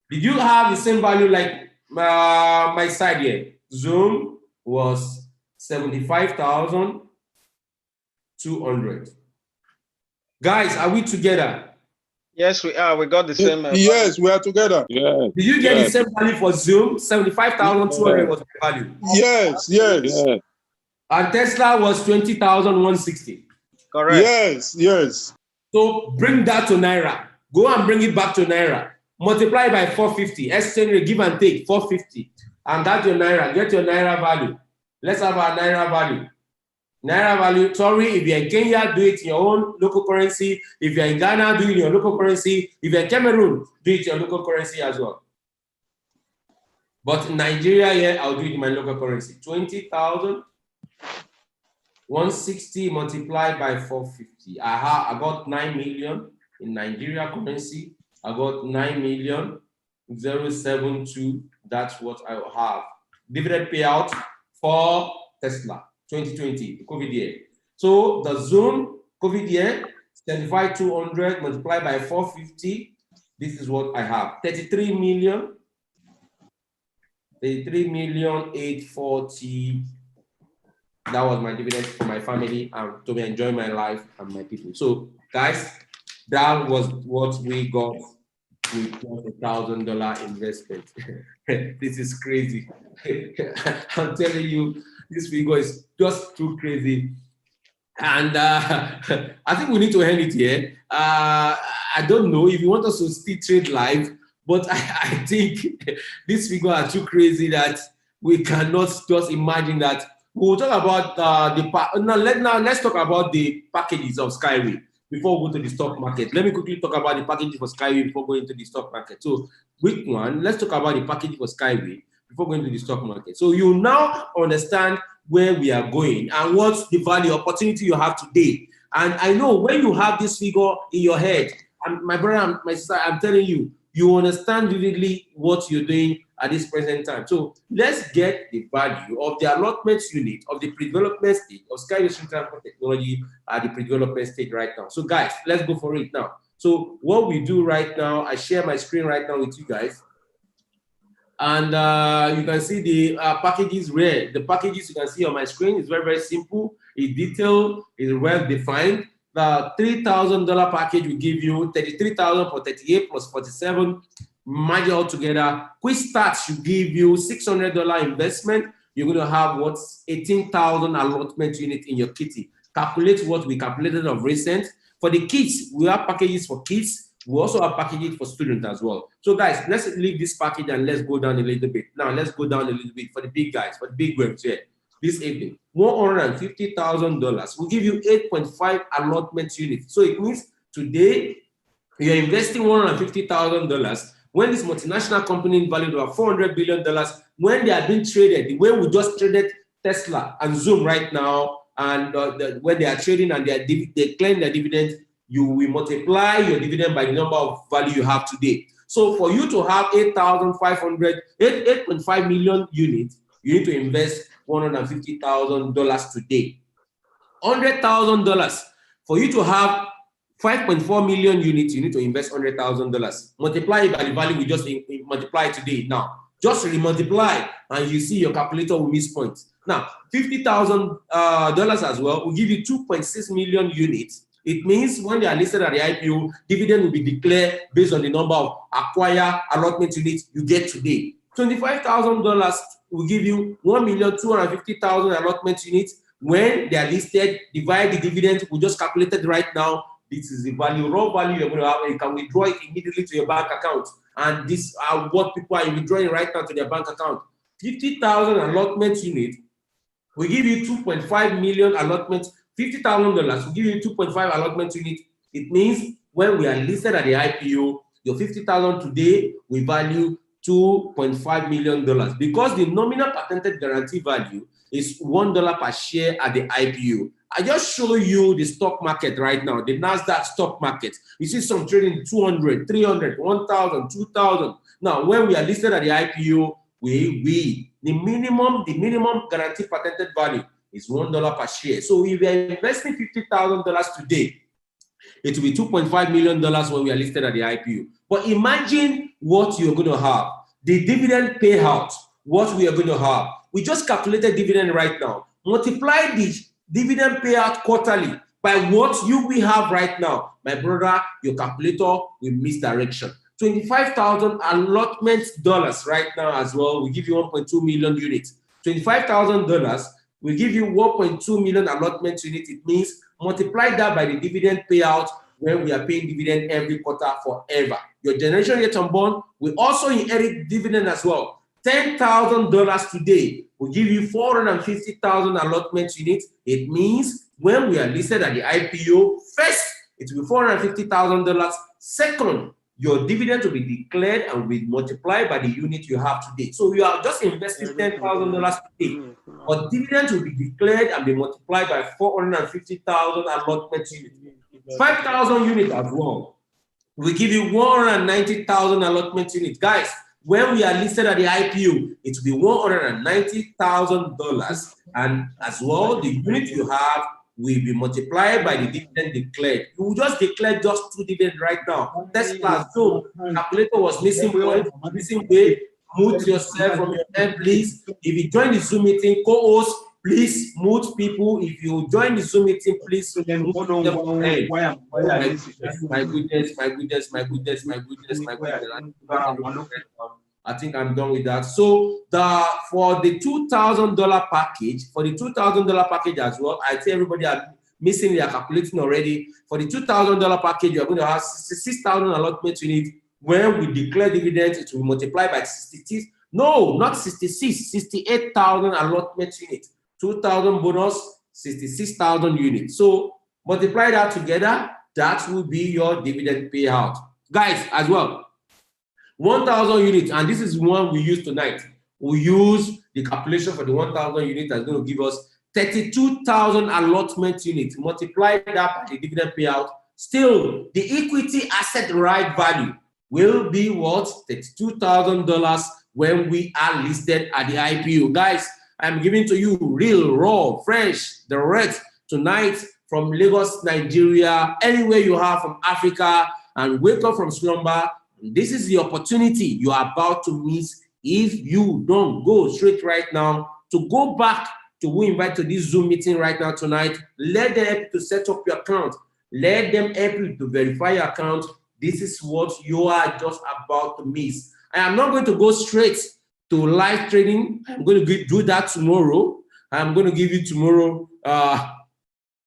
Did you have the same value like my side here? Zoom was 75,200. Guys, are we together? Yes, we are. We got the same. Yes, we are together. Yes. Did you get the same value for Zoom? 75,200 was the value. Yes. And Tesla was 20,160. Correct. Yes. So bring that to Naira. Go and bring it back to Naira. Multiply by 450. Exchange rate, give and take, 450. And that's your Naira. Get your Naira value. Let's have our Naira value. Naira value, sorry, if you're in Kenya, do it in your own local currency. If you're in Ghana, do it in your local currency. If you're in Cameroon, do it in your local currency as well. But in Nigeria, yeah, I'll do it in my local currency. 20,000, 160 multiplied by 450. I got 9 million in Nigeria currency. I got 9 million, 072. That's what I have. Dividend payout for Tesla, 2020, COVID year. So the zone COVID year, 75,200 multiplied by 450. This is what I have. 33,840. That was my dividend for my family and to enjoy my life and my people. So guys, that was what we got with $1,000 investment. This is crazy. I'm telling you, this figure is just too crazy. And I think we need to end it here. I don't know if you want us to still trade live, but I think these figures are too crazy that we cannot just imagine that. We'll talk about let's talk about the packages of Skyway before we go to the stock market. Let me quickly talk about the packages for Skyway before going to the stock market. So, week one, let's talk about the package for Skyway before going to the stock market. So you now understand where we are going and what's the value opportunity you have today. And I know when you have this figure in your head, and my brother and my sister, I'm telling you, you understand vividly what you're doing at this present time. So let's get the value of the allotment unit of the pre-development stage of Skyway Transport Technology at the pre-development stage right now. So guys, let's go for it now. So what we do right now, I share my screen right now with you guys. And you can see the packages where the packages you can see on my screen is very, very simple. It's detailed, it's well defined. The $3,000 package will give you 33,000 for 38 plus 47. Merge it all together. Quick start should give you $600 investment. You're going to have what's 18,000 allotment unit in your kitty. Calculate what we calculated of recent. For the kids, we have packages for kids. We also have packages for students as well. So guys, let's leave this package and let's go down a little bit. Now let's go down a little bit for the big guys, for the big ones here. This evening, $150,000 will give you 8.5 allotment units. So it means today you're investing $150,000 when this multinational company valued over $400 billion, when they are being traded, the way we just traded Tesla and Zoom right now, and when they are trading and they claim their dividends, you will multiply your dividend by the number of value you have today. So for you to have 8.5 million units, you need to invest $150,000 today. $100,000. For you to have 5.4 million units, you need to invest $100,000. Multiply it by the value we just multiply today. Now, just multiply and you see your calculator will miss points. Now, $50,000 as well will give you 2.6 million units. It means when they are listed at the IPO, dividend will be declared based on the number of acquired allotment units you get today. $25,000 will give you 1,250,000 allotment units. When they are listed, divide the dividend. We just calculated right now. This is the value, raw value you're going to have. You can withdraw it immediately to your bank account. And this are what people are withdrawing right now to their bank account. 50,000 allotment units will give you 2.5 million allotments. $50,000 will give you 2.5 allotment units. It means when we are listed at the IPO, your 50,000 today will value $2.5 million because the nominal patented guarantee value is $1 per share at the IPO. I just show you the stock market right now, the NASDAQ stock market. You see some trading 200, 300, 1,000, 2,000. Now, when we are listed at the IPO, the minimum guaranteed patented value is $1 per share. So if we are investing $50,000 today, it will be $2.5 million when we are listed at the IPO. But imagine what you're going to have. The dividend payout, what we are going to have. We just calculated dividend right now. Multiply the dividend payout quarterly by what we have right now. My brother, your calculator will misdirection. 25,000 allotment dollars right now as well will give you 1.2 million units. $25,000 will give you 1.2 million allotment units. It means multiply that by the dividend payout when we are paying dividend every quarter forever. Your generation yet unborn will also inherit dividend as well. $10,000 today will give you 450,000 allotment units. It means when we are listed at the IPO, first, it will be $450,000. Second, your dividend will be declared and will be multiplied by the unit you have today. So you are just investing $10,000 today, but dividends will be declared and be multiplied by 450,000 allotment units. 5,000 units as well. We give you 190,000 allotment units. Guys, when we are listed at the IPO, it will be $190,000. And as well, the unit you have will be multiplied by the dividend declared. You will just declare just 2 dividends right now. Test class, so calculator was missing point, missing way. Mute yourself from your end, please. If you join the Zoom meeting, co-host, please mute people. If you join the Zoom meeting, please mute them. My goodness. I think I'm done with that. So for the $2,000 package, as well, I tell everybody are missing, they are calculating already. For the $2,000 package, you're going to have 66,000 allotment units. When we declare dividends, it will multiply by 66. No, not 66, 68,000 allotment units. 2,000 bonus, 66,000 units. So multiply that together, that will be your dividend payout. Guys, as well, 1,000 units, and this is one we use tonight. We use the calculation for the 1,000 units that's going to give us 32,000 allotment units. Multiply that by the dividend payout. Still, the equity asset right value will be what? $32,000 when we are listed at the IPO. Guys, I'm giving to you real, raw, fresh, direct tonight from Lagos, Nigeria, anywhere you are from Africa, and wake up from slumber. This is the opportunity you are about to miss if you don't go straight right now to go back to who invite to this Zoom meeting right now tonight. Let them help you to set up your account. Let them help you to verify your account. This is what you are just about to miss. I am not going to go straight to live trading. I'm going to do that tomorrow. I'm going to give you tomorrow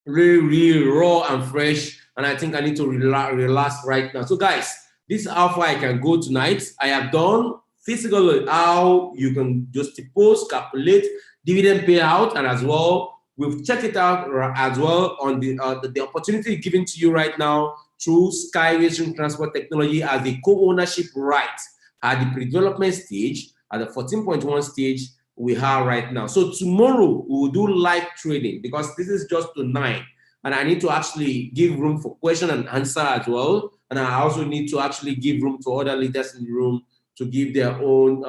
really raw and fresh. And I think I need to relax right now. So guys, this is how far I can go tonight. I have done physically how you can just post, calculate dividend payout, and as well, we've checked it out as well on the opportunity given to you right now through Skyway Stream Transport Technology as the co-ownership right at the pre-development stage, at the 14.1 stage we have right now. So tomorrow we will do live trading because this is just tonight. And I need to actually give room for question and answer as well. And I also need to actually give room to other leaders in the room to give their own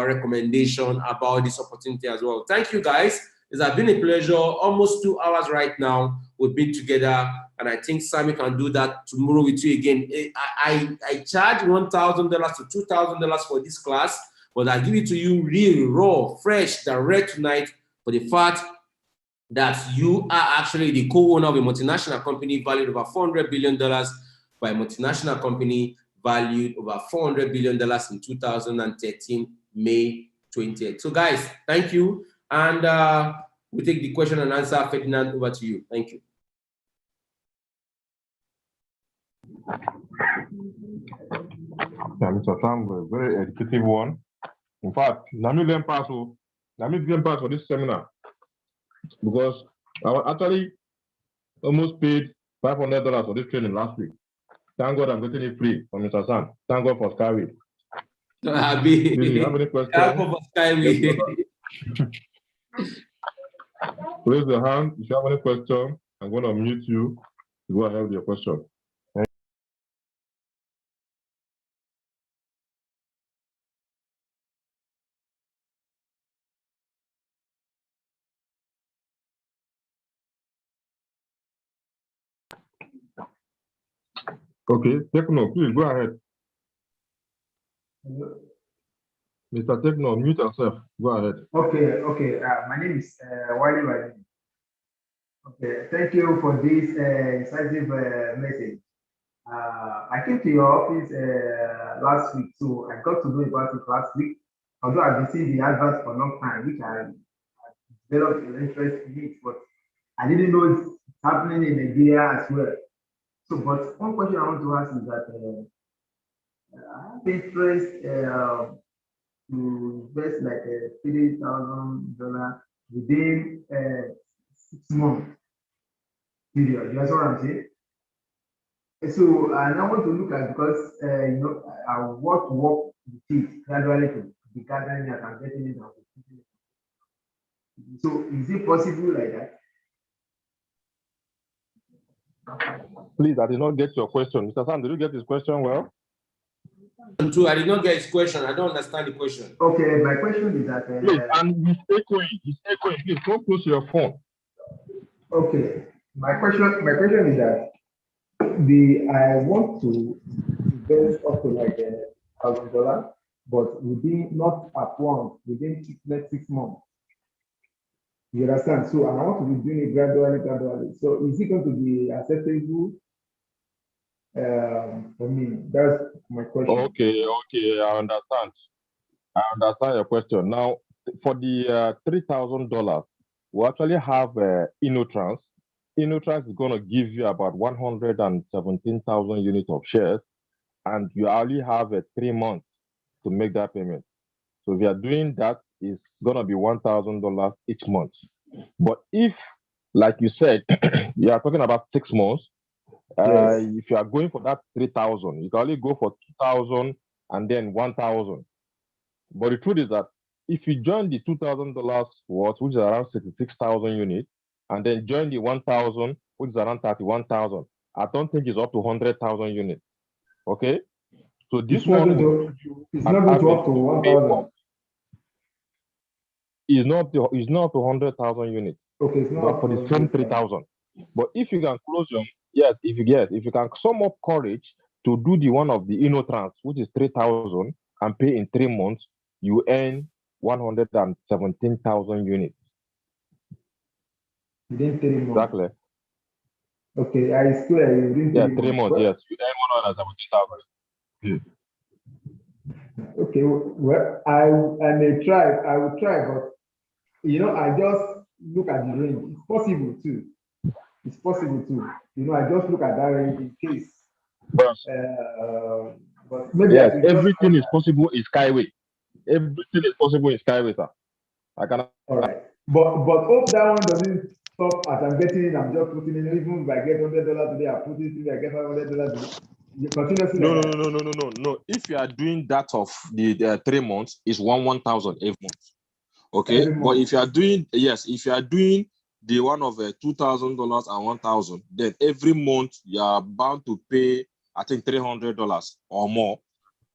recommendation about this opportunity as well. Thank you, guys. It's been a pleasure. Almost 2 hours right now. We've been together. And I think Sammy can do that tomorrow with you again. I charge $1,000 to $2,000 for this class, but I give it to you real, raw, fresh, direct tonight for the fact that you are actually the co-owner of a multinational company valued over $400 billion by a multinational company valued over $400 billion in 2013, May 28th. So guys, thank you. And we'll take the question and answer. Ferdinand, over to you. Thank you. Yeah, Mr. Sam, very educative one. In fact, let me pass for this seminar because I actually almost paid $500 for this training last week. Thank God I'm getting it free from Mr. Sam. Thank God for Skyway. Do you have any questions? Thank God for Skyway. Raise your hand if you have any question. I'm going to mute you to go ahead with your question. Okay, Techno, please go ahead. Mr. Techno, mute yourself. Go ahead. Okay. My name is Wali Wali. Okay, thank you for this incisive message. I came to your office last week, so I got to know about it last week. Although I've been seeing the advert for a long time, which I developed an interest in it, but I didn't know it's happening in Nigeria as well. So, but one question I want to ask is that I have interest to invest like $3,000 within 6 months period. You understand what I'm saying? So I now want to look at, because I want to work with it gradually to be gathering it and getting it out. So is it possible like that? Please, I did not get your question. Mr. Sam, did you get his question well? True, I did not get his question. I don't understand the question. Okay, my question is that. Please, and he's echoing. Please, come close to your phone. Okay, my question is that I want to invest up to like $1,000, but within, not at once, within 6 months. You understand? So I want to be doing it gradually. So is it going to be acceptable for me? That's my question. Okay, I understand. I understand your question. Now, for the $3,000, we actually have InnoTrans. InnoTrans is going to give you about 117,000 units of shares, and you only have 3 months to make that payment. So if you are doing that, it's going to be $1,000 each month. But if, like you said, you are talking about 6 months, Yes. if you are going for that 3,000, you can only go for 2,000 and then 1,000. But the truth is that if you join the $2,000 worth, which is around 66,000 units, and then join the 1,000, which is around 31,000, I don't think it's up to 100,000 units. Okay? So this It's not one going to up to 1,000. Is not up to 100,000 units. Okay, it's not but for the same 3,000. But if you can close your, if you can sum up courage to do the one of the InnoTrans, which is 3,000, and pay in 3 months, you earn 117,000 units. Within 3 months. Exactly. Okay, I swear within 3 months. Yes, you earn 117,000. Okay, well, I may try. I will try, but I just look at the range. It's possible too. I just look at that range in case. But maybe yes, everything is possible in Skyway. Everything is possible in Skyway, sir. I can. All right, but hope that one doesn't stop as I'm getting in. I'm just putting in. Even if I get $100 today, I put it in. I get $500 today. No. If you are doing that of the 3 months, it's 1,000 every month. Okay, every month. But if you are doing the one of $2,000 and 1,000, then every month you are bound to pay, I think, $300 or more.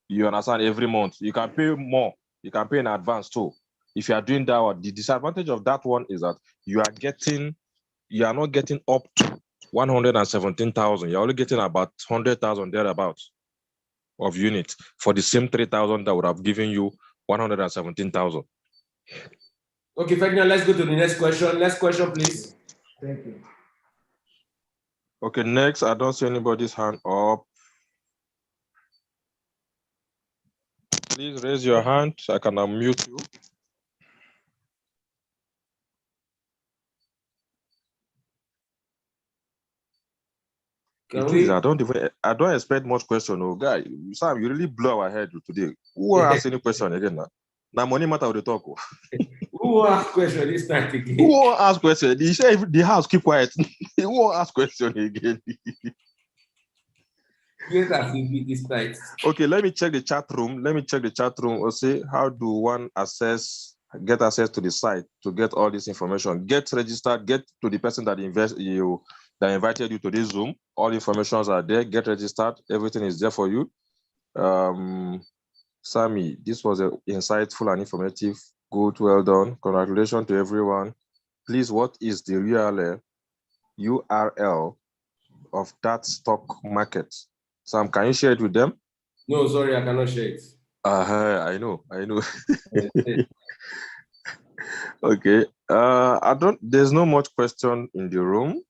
You understand? Every month you can pay more. You can pay in advance too. If you are doing that one, the disadvantage of that one is that you are not getting up to 117,000. You're only getting about 100,000 thereabouts of units for the same 3,000 that would have given you 117,000. Okay, Ferdinand, let's go to the next question. Next question, please. Thank you. Okay, next, I don't see anybody's hand up. Please raise your hand so I can unmute you. I don't expect much question. Oh, guy, Sam, you really blow our head today. Who will ask any question again now? Now money matter with the talk. Who will ask question this night again? Who will ask question? He said the house keep quiet. Who will ask question again? This night. Okay, let me check the chat room. Or see how do one get access to the site to get all this information. Get registered. Get to the person that invited you to this Zoom. All informations are there. Get registered. Everything is there for you. Sammy, this was insightful and informative. Good, well done. Congratulations to everyone. Please, what is the URL of that stock market? Sam, can you share it with them? No, sorry, I cannot share it. I know. Okay. There's no much question in the room.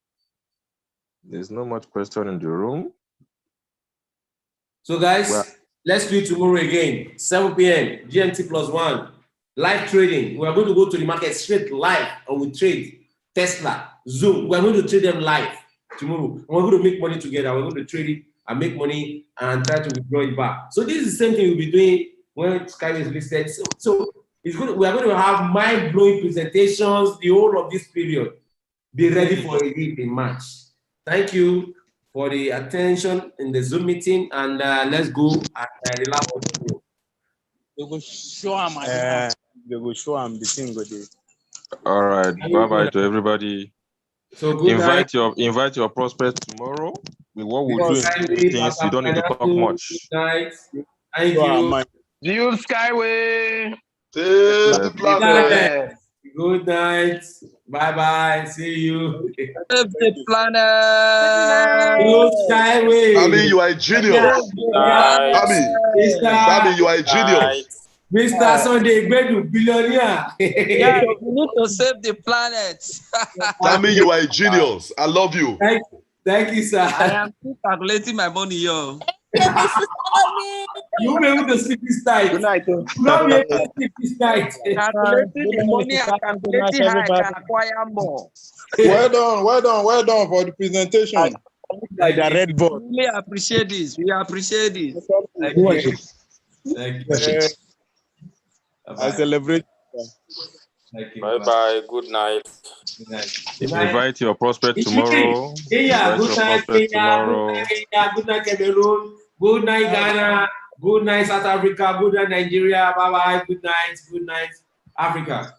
So guys, let's do it tomorrow again, 7 p.m. GMT +1. Live trading. We are going to go to the market straight live and we trade Tesla, Zoom. We are going to trade them live tomorrow. And we're going to make money together. We're going to trade it and make money and try to withdraw it back. So this is the same thing we'll be doing when Skyway is listed. So it's good. We are going to have mind-blowing presentations the whole of this period. Be ready for it in March. Thank you for the attention in the Zoom meeting, and let's go and relax. They go show am. They go show am the thing go dey. All right. Bye-bye to everybody. So good invite your prospects tomorrow. What we'll do in things, you don't need to talk much. Good night. Thank you. See you, Skyway. Good night. Bye-bye. See you. Save the planet. Good Skyway. Sammy, you are a genius. Sammy, you are a genius. Mr. Sunday Gbedu, billionaire. Yeah, we need to save the planet. Sammy, you are a genius. I love you. Thank you, sir. I am still calculating my money, yo. You will be able to sleep this night. Good night. You will be able to sleep this night. Calculating the money, I'm calculating how I can acquire more. Well done for the presentation. Like the red ball. We really appreciate this. We appreciate this. Thank you. Thank you. I celebrate. Bye-bye. Good night. Good night. Invite your prospect tomorrow. Kenya, good night, Kenya. Good night, Cameroon. Good night, Ghana. Good night, South Africa. Good night, Nigeria. Bye-bye. Good night. Good night, Africa.